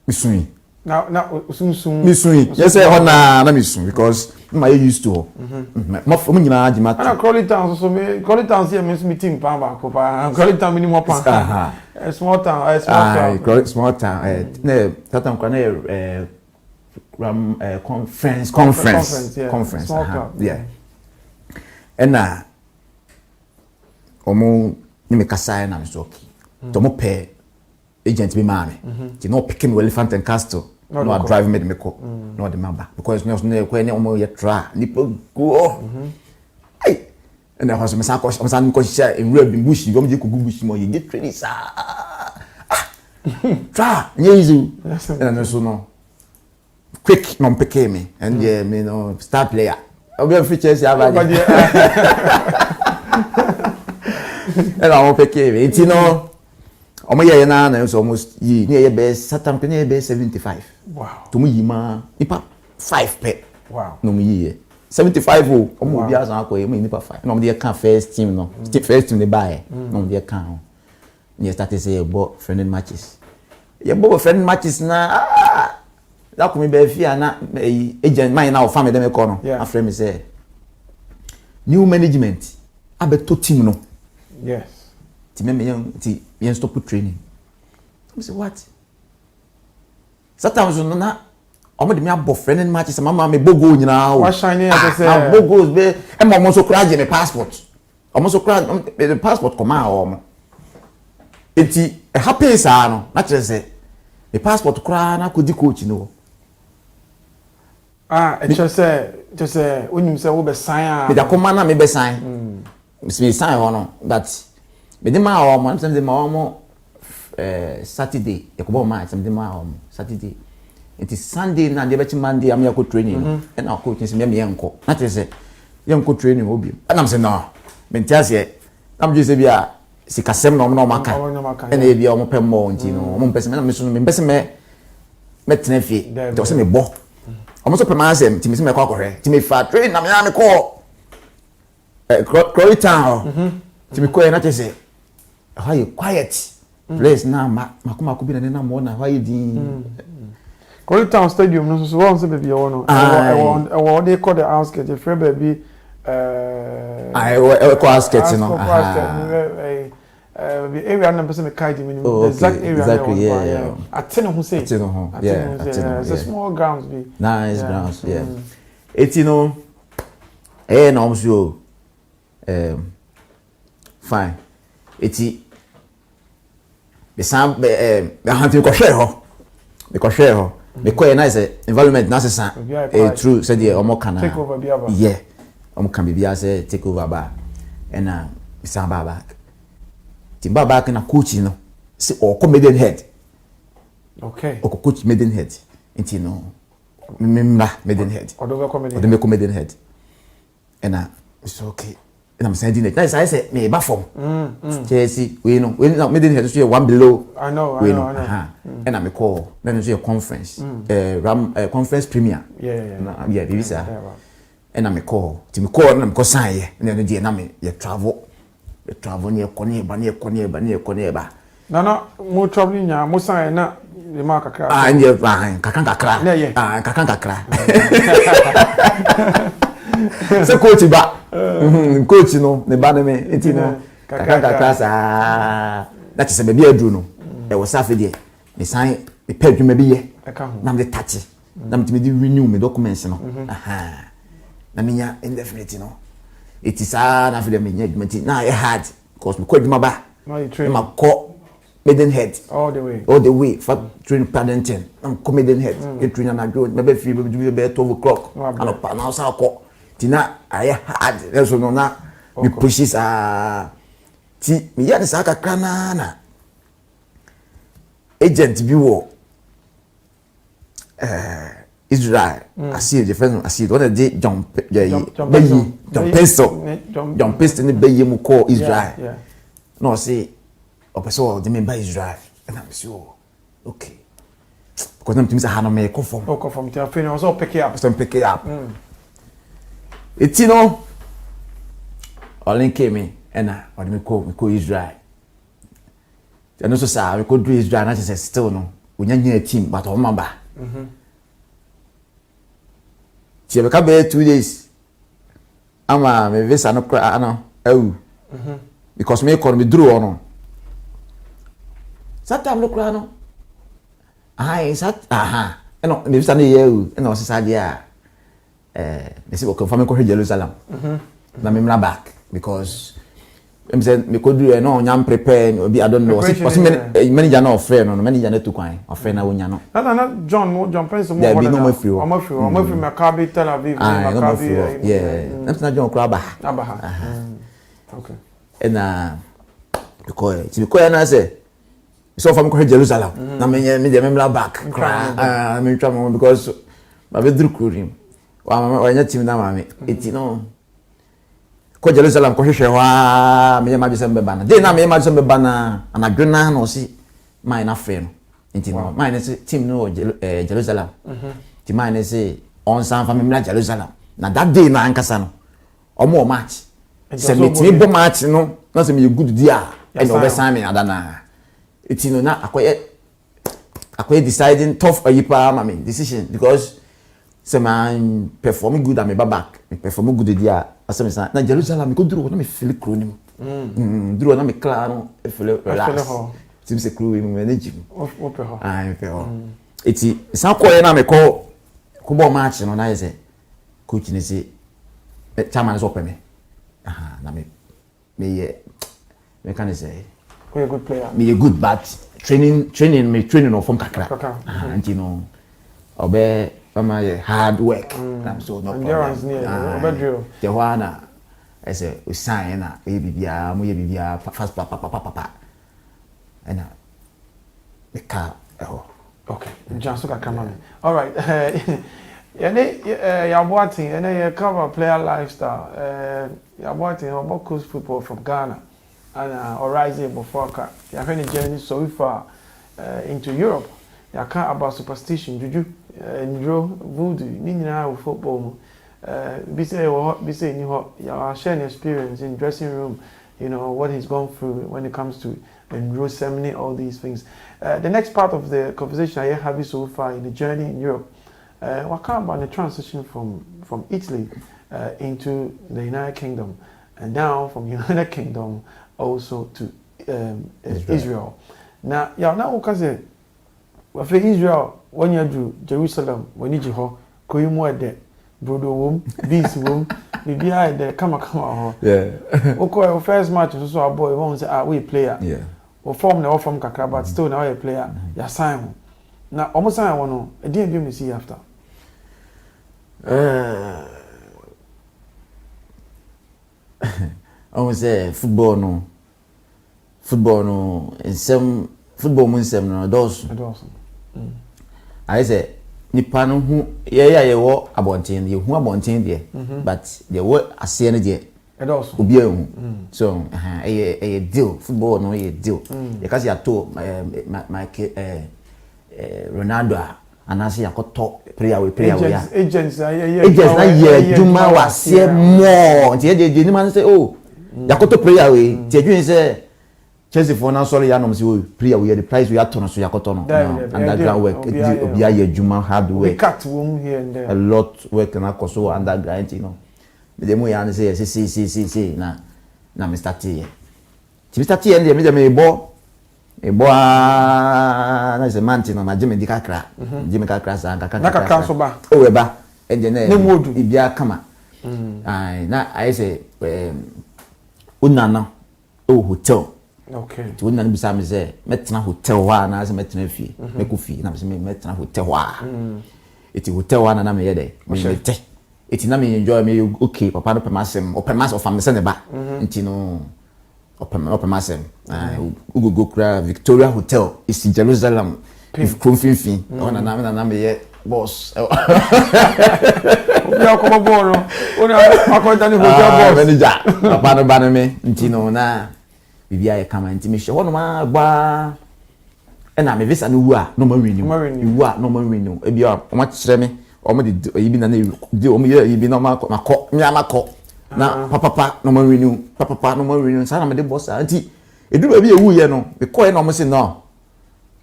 misui Now, soon. Misui. Yes, I na misun because my used to. My for me na di mat. And Crawley Town so me Crawley Town here means meeting pa. Crawley Town minimum pa. A small town, small town. Ne, tatam kwa na conference. Small club. Yeah. And omo ni me kasa na so okay. To mo pay agent be mame. Ti no pick me Elephant and Castle. No I drive me ko. No the member because no no ko any omo ye tra. Ni go. Ai. And I was me sa ko share in real bush. You go me ko bush mo ye get training sa. Tra, nye easy. And so no. Quick non pick me and yeah me no star player. Obi features ya ba. And I won't pick it. You know, omo ye na so almost ye near best Saturn near best 75. Wow. To me ma nipa 5 pe. Wow. No me ye 75 o omo bi asan akoye me nipa 5. No me dey can first team no. First team dey buy. No me dey can. You started say about friendly matches. You about friendly matches na that could be fear na agent mine now family dem e call no. A friend me say new management abeto team no. Yes. Ti me yen stop training. I say what? Sometimes no na omo de me abo friend in matches mama me bogo nyina o. What shiny as say? Na bogos be e mo so kra je me passport. Omo so kra the passport come out omo. Enti e happy sa no na kire say the passport kra na kodi coach no. It just say when you say we be sign. Me da come na me be sign. Me sign no but me dey ma o mo am say dey ma o mo Saturday e ko bo ma say dey ma o mo Saturday it is Sunday na dey be Monday am ya ko training e na coach say me enko na tell say yenko training obi na am say no me ntia say am just say bia sikasem no no maka e na e bia o mo pem mo nti no mo pese me na me so me pese me tenafie to say me bo o mo so pem asem ti me say me kwa korre ti me fa train na me call Crawley Town. To me quiet, not say, how you quiet place now, Makuma could be an enamor, how you did. Crawley Town Stadium, no, so one baby, I want they call the outskirts, your friend baby. I will outskirts, you know. The area number some kind the exact area. Exactly, yeah. I tell you who say. Yeah, it's a small grounds, be nice grounds, yeah. It's no, no, so. Fine. Eti be sam be hunting ko share ho. Be ko share ho. Be ko nice environment na sesa. True said the omo kana. Take over biaba. Yeah. Omo kan bibia say take over ba. And be sam baba. Timba ba kana coach no. See or comedian head. Okay. O coach Maidenhead. Enti no. Mimra Maidenhead. Odo comedian head. And it's okay. And I'm sending it. That's I say me ba form. Chelsea, we know Maidenhead so one below. I know. And I call. Then so conference. Conference premier. Yeah. Yeah, this sir. And I call. To me call and I call sign. And then the na me you travel. You travel near Konie ba. No, more traveling nya, mo sign na the mark kakra. And you kakan kakra. Yeah. Kakan kakra. So coach ba. Coach no, ne ba me enti no. Kakra sa. That is me be adru no. E wo safe de. Me sign me pay dwuma bi ye. Na me touch. Na me di renew me documents no. Na me nya indefinite no. It is na for me nya dwuma na e hard because me ko dwuma ba. No you train. Ma ko Maidenhead all the way for train Paddington. I'm Maidenhead. You train na go me be feel be 12 o'clock. And up now sa ko. Tina I hard that's no na me pushes ti me ya sa kakra na agent bi wo Israel asi the friend asi what dey John Pesto ni be mu call Israel no say opeso the member Israel and I'm sure okay because I'm thinking how no me come from to finish also pick it up It's no all came in and I me call Israel and also say we could do Israel and I say still no we nya team but o mamba Ti be ka be 2 days. Ama me visa no kra no awu. Because me call me draw no. Satam no kra no. Ai sat aha. Eno me visa no ye awu. Eno sisa dia me say ko confirm ko Jerusalem. Na me mla back because I'm saying me could do no nyam prepare obi I don't know. Was manager no offer no manager na tu kwan. Offer na wonya no. Na John Prince mo there be no more free. I'm free Maccabi Tel Aviv, Maccabi. Yeah. Na John kra ba. Okay. And because na say so from ko Jerusalem. Na me dey mla back. Me try because ma be dru kurim. Wa nya team na ma me. Eti no ko Jerusalem ko hwehwe wa me ma bisembe bana de na me ma bisembe bana anadwena na osi mai na fe no nti no mai na team no Jerusalem ti mai na say on san fa me mla Jerusalem na that day na ankasa no omo match se me ti bo match no na se me good dia and obe san me adana iti no na akoye deciding tough ayipa ma me decision because se man performing good and me back me perform good dia asem sa na Jerusalem ko duro na me feel kro nim duro na me claro e feel relax tim se kro nim me nejim o pe ho ah pe ho eti sa ko ye na me ko bo match no na ye se coach ni se chairman so pe me aha na me can say we a good player me a good but training no from kakra and you know obe my hard work. So no endurance near the one as a sign bibia fast papa and the car okay just look at camera all right Yaw Boateng and you cover player lifestyle Yaw Boateng about coach football from Ghana and rising before you have any journey so far into Europe you can't about superstition juju ndro voodoo ni nyina wo football mu be say ni ho ya share an experience in dressing room you know what he's gone through when it comes to ndro ceremony all these things the next part of the conversation I have so far in the journey in Europe what kind about the transition from Italy into the United Kingdom and now from United Kingdom also to Israel now ya na o kaze wa for Israel when you do Jerusalem when you ho ko yimu ede brodo wom beans wom bibia ede kama ho yeah okay first match so a boy won say we player yeah o form na o form kakra but still now a player ya sign na omo sign won no e dey be me see after I say football no in some football mun sem no those I say nipa no hu ye wo abonten ye hu abonten de but the wo ase ne de obi ahu so deal football no ye deal ye kasi ato my Ronaldo anase yakoto player we ya agents na ye juma wa se mo ti ye ni man say oh yakoto player we ti adwin say Chelsea for now sorry ya no say oh player we the price we ato no so yakoto no underground work obi ya juma hard work we cut room here and there a lot work na koso underground you know me dem we ya say see na me start here ti start here and me bo na se manti no na jeme di kakra jeme kakra sa kakra so ba o we ba e je na e bia kama ai na ai se unana o hotel okay ti unana bisa me se metena hotel wa na se metena fie me ku fie na me metena hotel wa eti hotel wa na me ye de me te eti na me enjoy me okay papa no pemasem o pemas of am se ne ba nti no open masem go kra Victoria Hotel is in Jerusalem if konfinfin ona na me ye boss ya ko boro ona akoda ni hotel boss manager papa no ba no me nti no na bibia ye kama nti me hye wono ma gba na me visa no wu a no ma renew wu a no ma renew e bia o ma kire me o ma di yibi na di o ma yibi na ma ko mi amako na papa no man renew sana me de boss anti eduru ba bi ewu ye no be ko ye no mo se no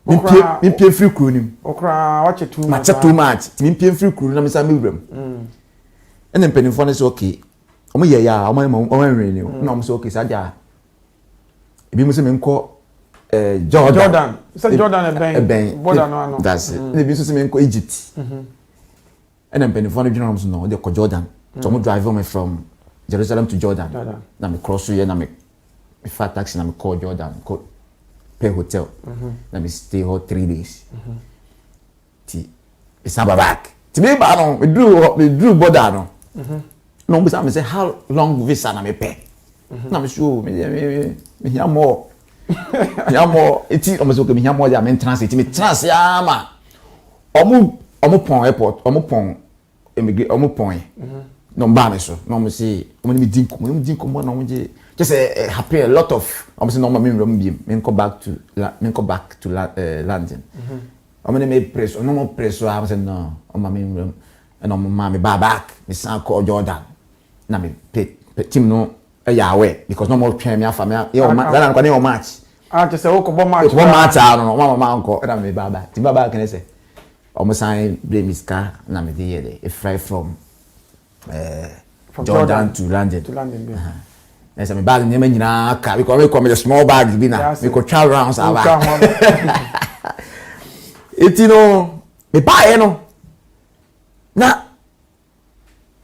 Me pay free crew nim. Okra watch it too much. Too much. Me pay free crew na me say me wrem. And then penny phone is okay. Omo ye ya, omo rene. Na omo say okay, saja. Ebi mo say me nko Jordan. It's a Jordan ben. Border no. That's it. Ebi so say me nko Egypt. And then penny phone no no, they call Jordan. So I'm driving me from Jerusalem to Jordan. Na me cross here na me fat taxi na me call Jordan. Pay hotel. Na me stay here 3 days. It's not back. To me, we drew border no. No, but I say how long visa na me pay. Na me sure me hear more. Hear more. It's almost okay. Me hear more. Me transit. Me transit ya ma. Omo pon airport. Omo pon emigrate. Omo pon. No mba me so. No me say. Omo ni me dinko. Me dinko mo na omo je. Just happy a lot of. Omo say no me run biem. Me go back to London. Omo ni me press. No more press. So I say no. Omo me run. And omo ma me back. Me san call Jordan. Na me pay team no. Yahweh because no more train me afa me. Yo man, na no match. Just say oko bo match. Bo match no. Mama unko. Na me baba. Ti baba can say. Omo sign blame his car na me dey here. A fly from Jordan to London. To London. Yeah. Na say me bag nyema nyina ka because we come with a small bag bi na. We go travel rounds aba. Etino me buy no. Na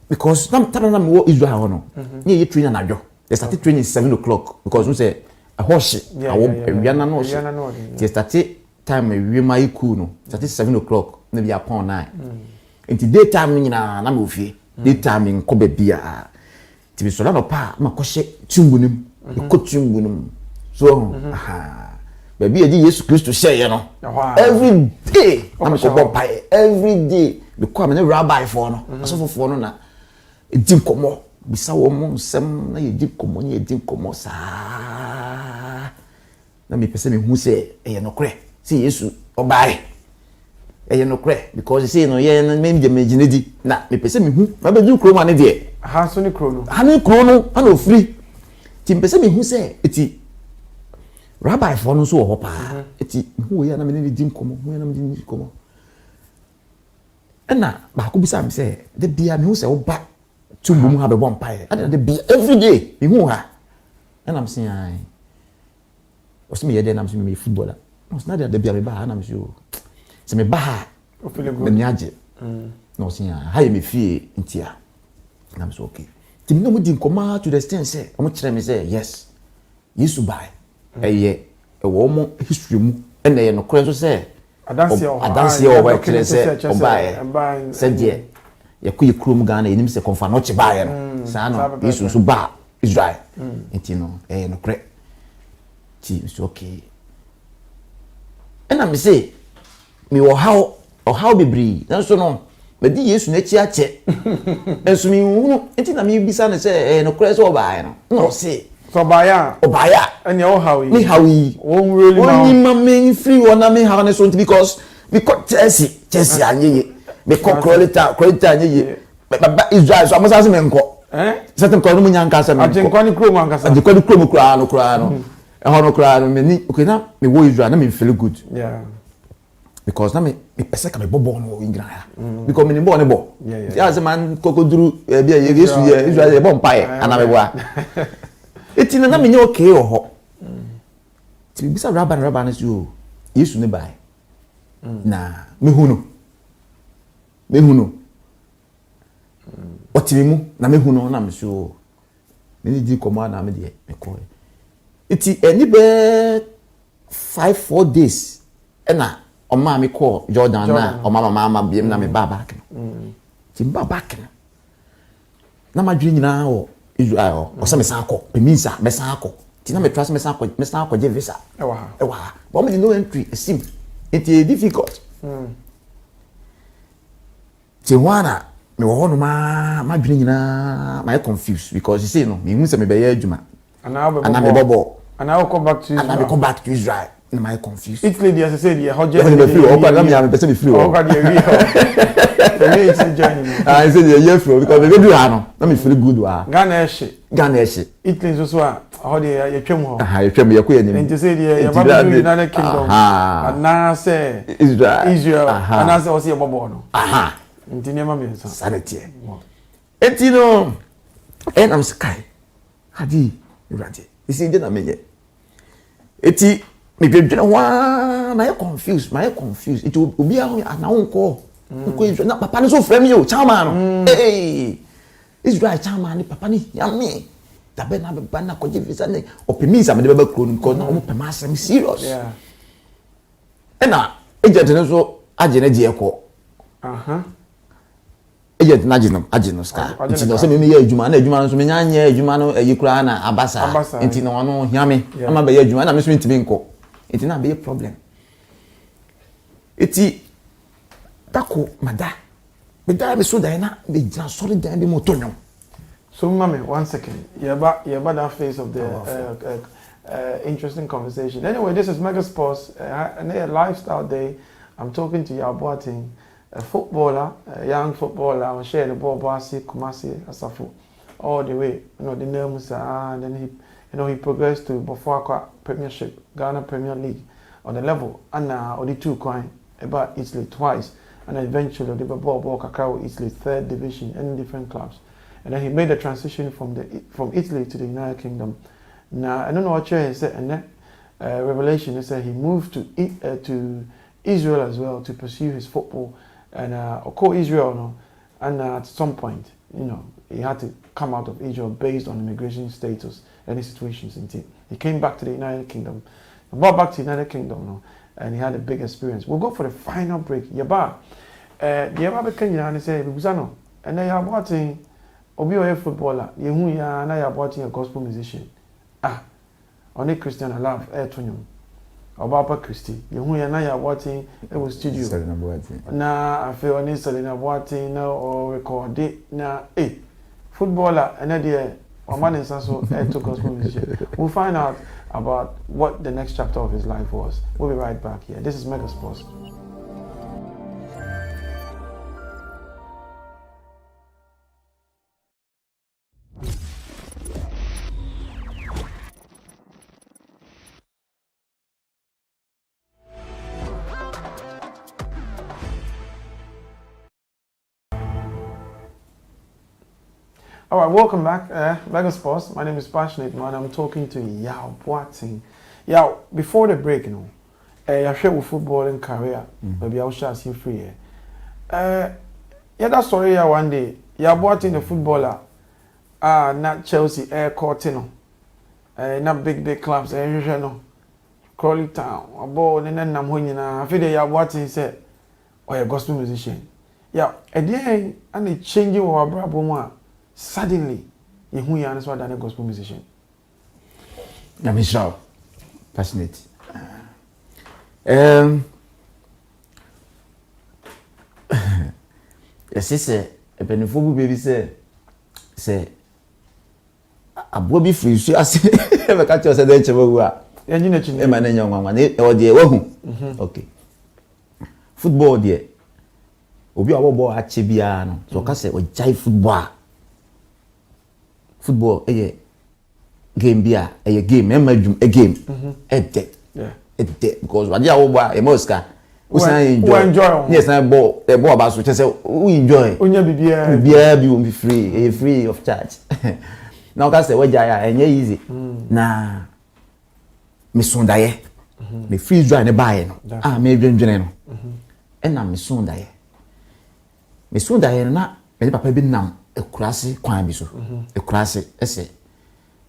because na me wo Israel no. You train na adwo. They started training 7 o'clock because we say a horse. I no. They started time we my cool no. Started 7 o'clock. Maybe upon 9. Into daytime na me ofie. Daytime in ko bebia. Ti be so la no pa ma ko hye tumbunim. Ko tumbunim. So baby e di Jesus Christ share ye no. Every day am ko bon pai every day. Because I'm a rabbi for no. So for no na e di komo bisa wo mo nsem na ye di komo ye di komo sa na me pese me hu se e ye no kre se Yesu obai e ye no kre because say no ye na me imagine di na me pese me hu na be du kro ma ne de ha so ni kro no ana ofri ti pese me hu se eti rabbi for no so ho pa eti hu ye na me ne di komo hu ye na me di komo na ba ko bisa me se de bia me hu se oba tumbum ha be bon pae and the be every day me hu ha and I'm saying I was me yede na me footballer was not the bia me ba na me so me ba o feel good me age no saying ha ye me fie ntia na me so okay ti me no di nkoma to the extent say o mo kire me say yes Yesu bai eye e wo mo history mu and ye no kore so say adanse o wa kire say o bai say die yakuye krom Ghana enim se konfa no che bae no sa no Yesu so ba Israel enti no no kre ti so okay ena me say me wo how bebri na so no me di Yesu na chi ache enso mi hu enti na me bisa na say no kre so bae no say so baya obaya enya o how me how yi won really ma me free one me how na so because Chelsea anye me credit anye baba Israel so amasa se me nko certain ko no munya nka se me nko ajenkwa ni krom ankasa ajenkwa ni krom kura no e ho no kura no me ni okay na me wo Israel na me feel good because na me pese ka me bobo no England because me ni bo ne bo ya se man kokoduru bia Yesu ye Israel ye bo mpae ana me boa etina na me nye okay ho ti bisa rabba na so Yesu ne bai na me hunu otimi mu na me hunu na me so me ni di komo na me de me ko iti eni be 4 days na o ma me ko Jordan na o mama biem na me baba ke ti baba ke na ma dwi nyina o Israel o se me san ko pe minsa me san ko ti na me trust me san ko je visa e wa but me no entry sim it difficult Tiwana me wo no ma dwene nyina ma confused because you say no me hu se me be ya adwuma ana me bobo ana come back to Israel ana me come back to Israel na ma confused Italy dey say dey hoje me free o kwa na me am person me free o kwa dey real me it's journey say dey here free because me do ha no na me feel good wa Ghana ehye Italy so a How the you twem ho. You twem you ko enim. Enti say the United Kingdom. And now say Israel. And now say o say bobo no. Enti nema me nsa. Sanity. Enti no and I'm sky. Hadi Irade. You see na menye. Eti me dwedwene wa na confused. It obi a na wonko. Nko Israel na papa no so frame you chairman no. Hey. Israel chairman ni papa ni yame. Tabe na be na ko visa ne opemisa me de be kro nko na o pema asem serious. Yeah. Ena agent no so agene je ekọ. Agent na ageno ska. Nti no se me ye adwuma no so me nya adwuma no ayikura na abasa. Nti no no hiame ama be ye adwuma na me so ntimi nko. Nti na be ye problem. Iti tako mada. Me da be so da na be jina sorry da be motonyo. So, Mami, 1 second. Yeah, about that phase of the interesting conversation. Anyway, this is Mega Sports, a lifestyle day. I'm talking to Yaw Boateng, a footballer, a young footballer. I'm sharing the ball, Basi, Kumasi, Asafu, all the way. You know, the name was, and then he progressed to Bofaka Premiership, Ghana Premier League, on the level, and only 2 coin about Italy twice, and eventually the ball Kakao Italy 3rd division, in different clubs. And then he made the transition from Italy to the United Kingdom. Now I don't know what he said, and then Revelation he said he moved to Israel as well to pursue his football, and call Israel no, and at some point, you know, he had to come out of Israel based on immigration status and his situations. Indeed, he came back to the United Kingdom, brought back to the United Kingdom no, and he had a big experience. We'll go for the final break. Yaba, Yaba became and he said, "Buzano," and then Yaw Boateng. Obi a footballer, yehu ya na Yaw Boateng a gospel musician. Only Christian I love Tonyum. Obapa Christy, yehu ya na Yaw Boateng e was studio. Na I feel only Selena Boateng na or record it na footballer and there Oman is also to gospel musician. We'll find out about what the next chapter of his life was. We'll be right back here. This is Mega Sports. All right, welcome back, Mega Sports. My name is Passionate Man. I'm talking to Yaw Boateng. Yaw, before the break, you know, I share with football and career. Maybe I'll share you free. Yeah, that story here one day. Yaw Boateng, the footballer, not Chelsea, court, you know, not big clubs, you know, Crawley Town, a ball, and then I'm winning. I feel that Yaw Boateng said, "Oh, a gospel musician." Yeah, at the end, and they change you or brabo. Suddenly, you hear answer than a gospel musician. I'm sure. Passionate. Yes, a beneful baby say, a bobby free. So I say, I catch us a day to okay. Football, dear. Obi our boy at Chibiano. So I say, we jive football. Football, game beer, a game, a game, a day, because what you are a Mosca, we enjoy. Yes, I bought a ball about which I say, we enjoy. Beer, you will be free of charge. Now that's the way I am easy. Nah, Miss Sunday, me free dry and buy, maybe in general, and I'm Miss Sunday. Miss Sunday, not any papa been now. A classy crime biso, a classy essay,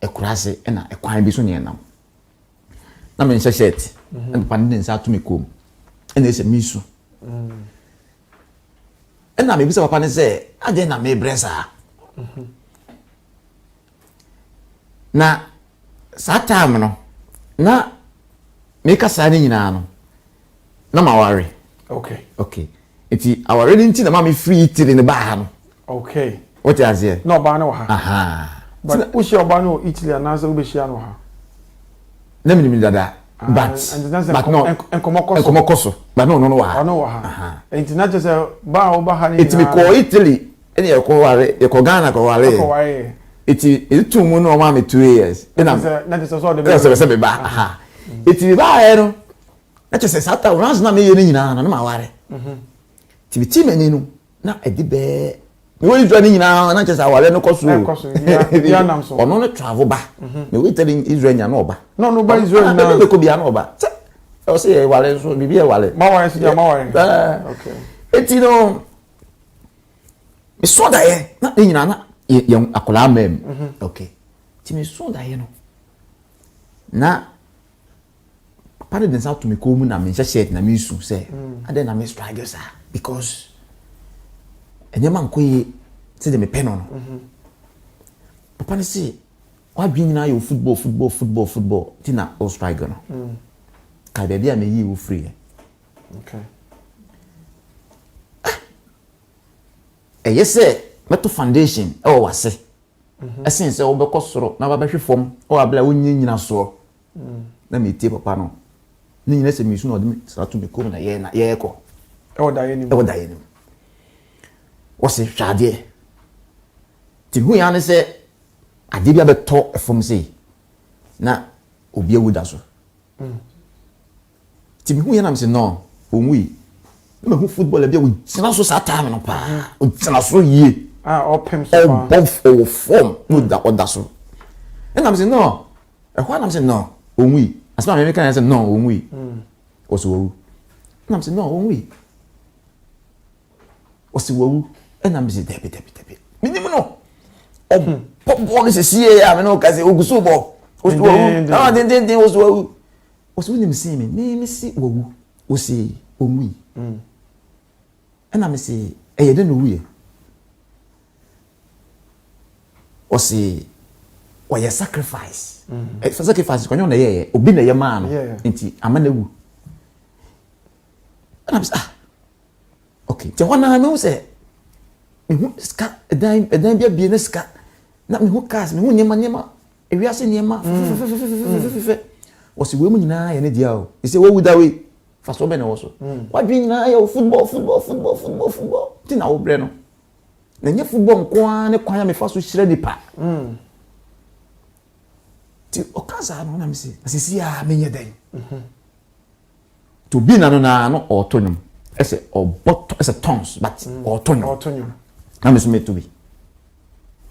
a classy and a crime biso near now. Na me shirt and pandins out to me come, and there's a miso. And now maybe some papa say, I didn't make bressa. Na satam no, na make a signing no, no ma worry. Okay. It's our reading to the mommy free till in the bar. Okay. What is it? No, Bano. But who's your Bano Italy and answer Ubishiano? Let me that. But no, and Comocoso. But no. I know. It's not just a bar over honey. It's me call Italy. And you call Ghana, go away. It 2 months or me 2 years. That is also the best. It's ba no. Na che se sata runs na me ye ni nyina na ma ware. Ti bi ti mani no na edi be. Me we Israel ni nyina na che sa ware no koso. Ya nam so. Ono no travel ba. Me we tell Israel nya no ba. No ba Israel na. Me ko bia no ba. O se ware so bibi e ware. Ma ware si ja ma ware. Okay. Eti no me so da ye na ni nyina na ye akola mem. Okay. Ti me so da ye no. Na pare den sa to me ko mu na me shirt na me su say ade na me struggle sa because enye man ko yi se de me pen no papa ne say wa bi nyina yo football ti na o struggle no ka be bia me yi wo free okay yes meto foundation e wo wase esen se wo be ko soro na ba be hwe fom o abla wo nyina so na me tie papa no ni nyina se mi su na odem sa to me ko na ye ko e wo da ye ni wo se hwade ti hu ya ne se ade bia be to efom se na obi awuda so ti mi hu ya na me se no onwi me hu football bia wo tina so sa time no pa o tina so ye opem so pa both form no da oda so e na me se no e ho na me se no onwi asma me kan say no onwi oso wo na me say no onwi oso wo e na me say debi minimum no pop se sie ya me no ka say oguso bo oso wo ah den oso wo ni me see me see wo o say onwi e na me say e ye de no wi o say o ye sacrifice for sacrifice kwanyo na ye obi na ye ma no nti amana wu and I'm okay te wana me say me hu ska edan bia na ska na me hu cars me hu nyema ewiase nyema o si we mu nyina ye ne dia o e say wo wu da we fa so be na wo so wa dwi nyina ye football ti na wo bre no na nye football nko ne kwan ya me fa so hire nipa ti okaza no na me say asisi a menye den to be na no autonyum ese obot ese tons but autonyum na me so me to be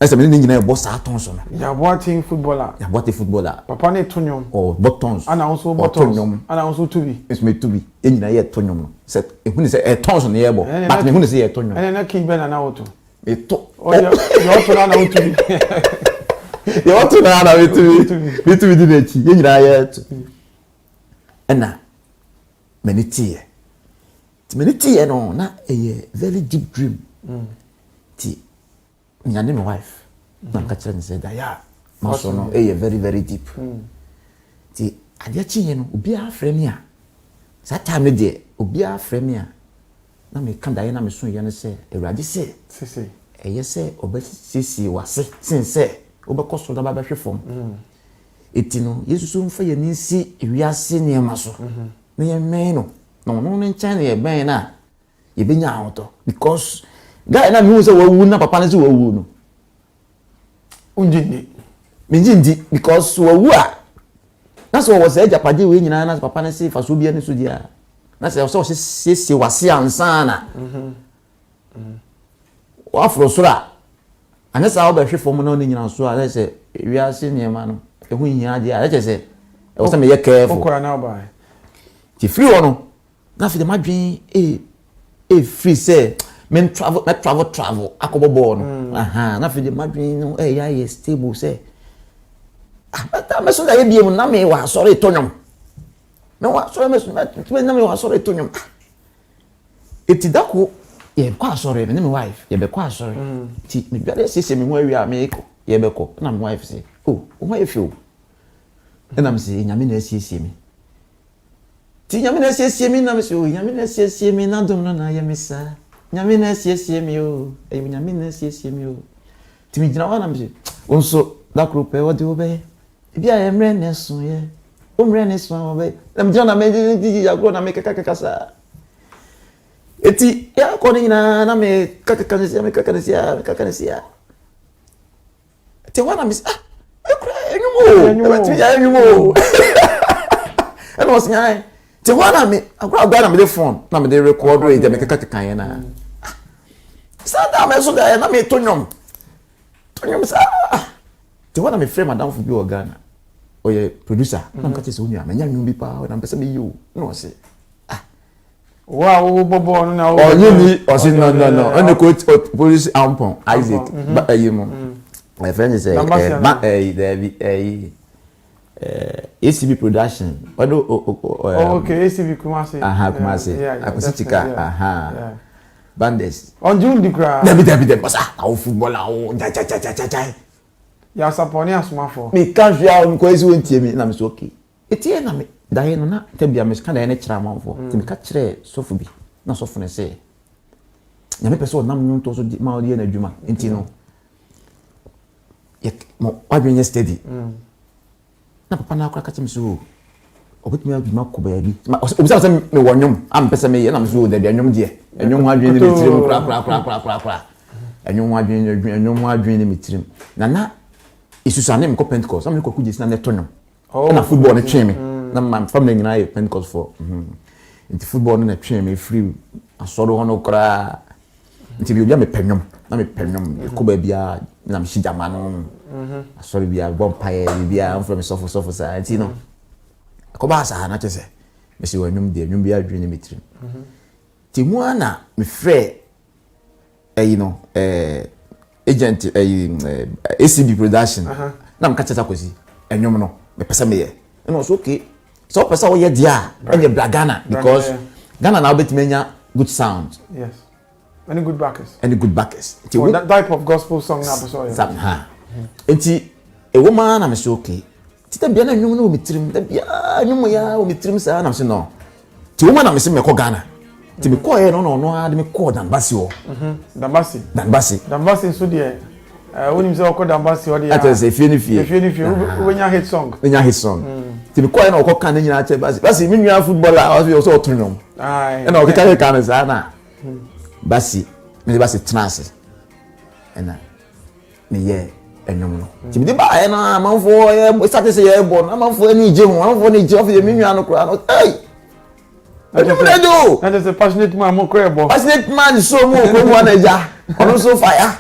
ese me ni nyina bo sa tons no Yaw Boateng footballer papa ne tonyum o botons ana also botons ana also to be ese me to be e nyina ye tonyum no se ehun ni se e tons no ye bo but me ehun ni se ye tonyum na king ben na auto e to yo to na auto be you want to know how me to be di nechi ye nyina ye to ena meniti no na a very deep dream ti nyane my wife na catch say that yeah my son no a very very deep ti ade chi no obi a frame a that time dey obi a frame a na me kan da ye na me so ye no say ewrade say eye say obesisi wase since obekoso da ba hwe fom eti no yesusu mfa ye nsi ewiase niema so na ye men no ne nchen ye ben na ye benya ahoto because guy na me say wawu na papa na say wawu no unjindi minjindi because wawu a na so wo say japade we nyina na papa na say faso bia ne so dia na say so se wase ansa na wa afro sura anasa wo be hwe fom na ne nyina so a say wiase niema no ehu hia dia a say e wo say me ye careful okora na ba ti free wono na fi de madwen free say men travel akobobo no aha na fi de madwen no ya ye stable say but me so da ye biem na me wa sorry tonyom me wa sorry me na me wa sorry tonyom etidako ye kwa sorry me wife ye be kwa sorry ti me bia se me ho awia me ko ye be ko na me wife say oh o ma efio na me say nyame na asiesie me ti nyame na asiesie me na me say oh nyame na asiesie me na dom no na ye me sa nyame na asiesie me o e nyame na asiesie me o ti me gina wa na me say onso da kro pe wo de wo be bia ye mre ne so ye o mre ne so wo be na me gina na me di ya kro na me kaka sa eti ya ko ni na me kaka sia Te wana miss enyumo and was nyai te wana me agba na me the phone na me the record rate me keka kan na sada me so da na me tonyom sa te wana me frame madam fu bi Ghana oye producer na nka tese onua me nya nwum bi pa na mpese me yo no say wow bobo no na o yini o say no and the coach police ampon Isaac ba ayimo my friend is ACB production. Okay, ACB Kumasi. Kumasi. Yeah. Bandes. On June the crowd. David, but our footballer, ya saponi asuma for. Me can't share on cause you me na me so okay. Eti na me dahe no na tebia me ska na ene kira manfo. Ti me ka kire sofu bi. Na sofu ne say. Ya me pese o nam nyon to so ma o die na adwuma. Enti no. Mo adwenye steady. Na papa na akora ka chim so obetumi adwuma ko ba bi. Obisa se me wonwom am pese me ye na me so da bi anwom die. Anwom adwenye ni tirim kra. Anwom adwenye ni tirim. Na isusuane me ko Pentecost. Am me ko kujesi na netonwom. Na football na tweme. Na my family nyina ye Pentecost for. Nti football na tweme me free asoro hono kra. Nti bi obi me penwom. Na me penwom ko ba bia na me shijama no. Asoro bia vampire bia am from sofo sa nti no. Ko ba sa na chese. Me se wanwom de nwom bia adwene me tirim. Ti mu ana me frɛ agent ACB production na me ka chesa kosi enwom no me pesa me ye no so okay so pesa wo ye dia enye Ghana because Ghana now betimenya good sound. Yes. Any good backers. For that type of gospel song na so yeah. Enti e woman na me so okay tita bia na nwom no mitirim da bia nwom ya o mitirim sa na me so no ti woman na me se me ko Ghana ti me ko ye no ade me ko Danbasi wo Danbasi so de wonim se ko Danbasi wo de ya ate se fie ni fie we nya hit song ti me ko ye no ko kan nyina che basi me nua footballer o so otunwom ai na o keka kan sa na basi trance ena me ye enwom no ti me di ba ye na manfo ye start say ye born manfo ni je ho manfo ni je of ye me nua no kra no hey that is a passionate man mo crebo passionate man so mo ko mo na ja ono so fire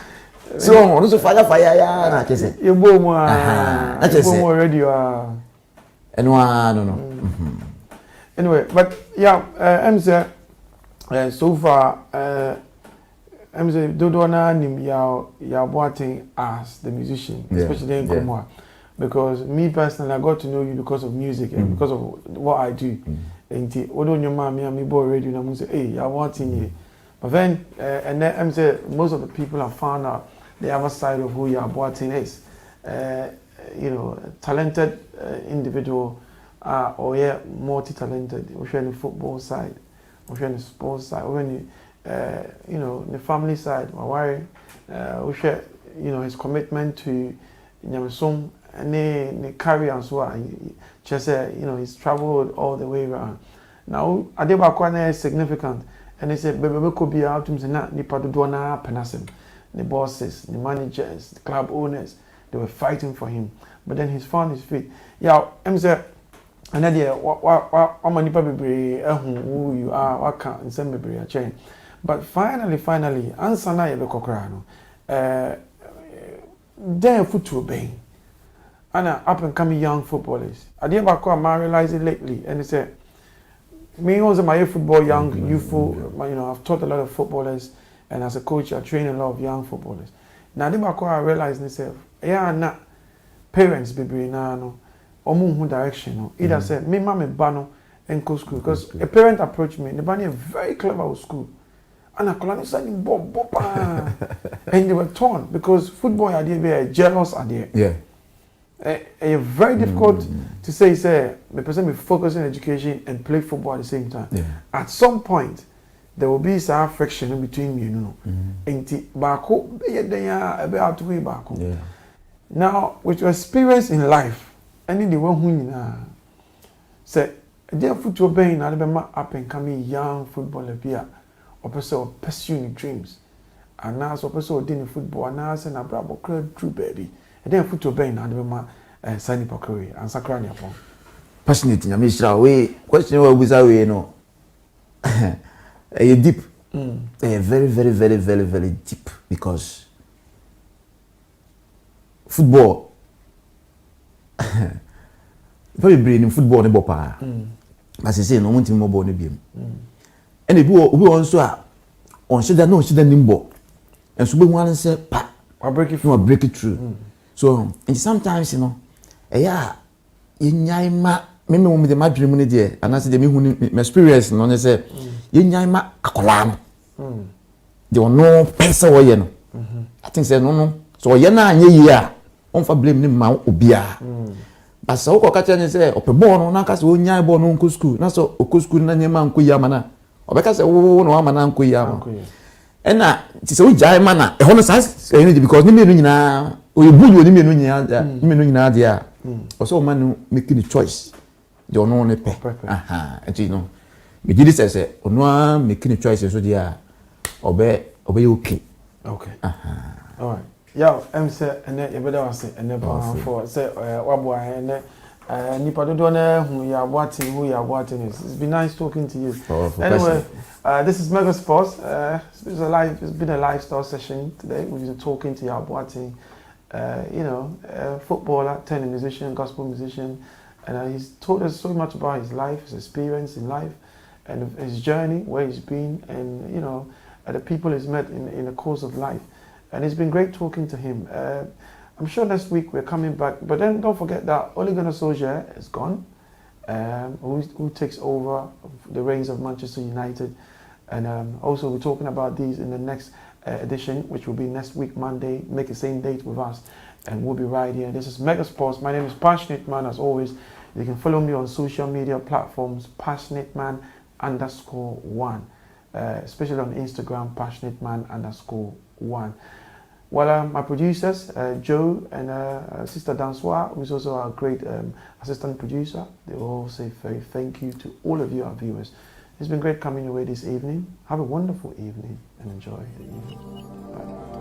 ya na kese ye bo mo radio no anyway but yeah MZ so far MZ dodo na nim Yaw Boateng as the musician, especially in Komwa, because me personally I got to know you because of music and because of what I do. And odo nyoma me boy radio na mo say hey Yaw Boateng here. But then and then MZ most of the people have found out the other side of who Yaw Boateng is. Talented individual or multi-talented. We're in the football side, we're in the sports side, we're in the family side. My wife, we share, his commitment to Nyamesum and the carry and so on. Just he's traveled all the way around. Now, Adebakwana is significant, and they said, "Baby, we could be out to na nipa do na penasem." The bosses, the managers, the club owners, they were fighting for him. But then he's found his feet. Yeah, I'm saying, and then what many people be who you are, what can't send me a chain. But finally, answer na yebe kokra then foot to obey. And up and coming young footballers. I didn't realize it lately, and they said, me also my football young, youthful. I've taught a lot of footballers, and as a coach, I train a lot of young footballers. Now, I realized myself, not parents be no, or move direction. No. Either said, me mama bano and go school because a parent approached me. The bunny very clever with school, and I called him Bob, and they were torn because football idea very jealous idea. Yeah. Very difficult to say the person will focus on education and play football at the same time. Yeah. At some point, there will be some friction between you, Now, with your experience in life, any the one who say, "Dear football being up and coming young footballer, or person pursuing dreams, and now so person doing football, and now saying a bravo crowd true baby." then foot to bend and the Sunny Pokori and Sakrani upon. Passionate, I mean, we question what we say, you know. A deep, a very, very, very, very, very deep because football. Probably bring football in Bopa. As I say, no one team more born him. And if we also on should no should nimbo. And so we want to say, pa, I break it through. Break it through. So, and sometimes, you know, yeah, in Yaima, maybe when the madrid money there, and I said, my experience, no, they say, in Yaima, Akolam. There were no pencil or yen. I think, say, no. So, Yana, yeah, on for blame him, Mount Ubia. But so, Catcher say, Opebon, on Nakas, when Yabon, Uncle School, not so, Uncle School, Nanyama, Kuyamana, or because I won't know Amana, Kuyama. And it's a jai manner, a honest answer, because Nimina, or you would with Nimina, or so man making a choice. You're no one pay. And you know, we did this as a no making a choice, so dear, obey okay. Okay. All right. Yeah, I'm say, and then you better say, and then for say, Wabwa, and Nipa Dodona, who you are watching, it's been nice talking to you. Anyway, this is Mega Sports. It's been a lifestyle session today. We've been talking to Yaw Boateng, footballer, turning musician, gospel musician, and he's taught us so much about his life, his experience in life, and his journey, where he's been, and the people he's met in the course of life. And it's been great talking to him. I'm sure next week we're coming back, but then don't forget that Ole Gunnar Solskjaer is gone, who takes over the reins of Manchester United. And also we're talking about these in the next edition, which will be next week, Monday. Make the same date with us, and we'll be right here. This is Mega Sports. My name is Passionate Man, as always. You can follow me on social media platforms, PassionateMan_1, especially on Instagram, PassionateMan_1. Well, my producers, Joe and Sister Dansois, who's also our great assistant producer, they will all say very thank you to all of you, our viewers. It's been great coming your way this evening. Have a wonderful evening and enjoy the evening. Bye.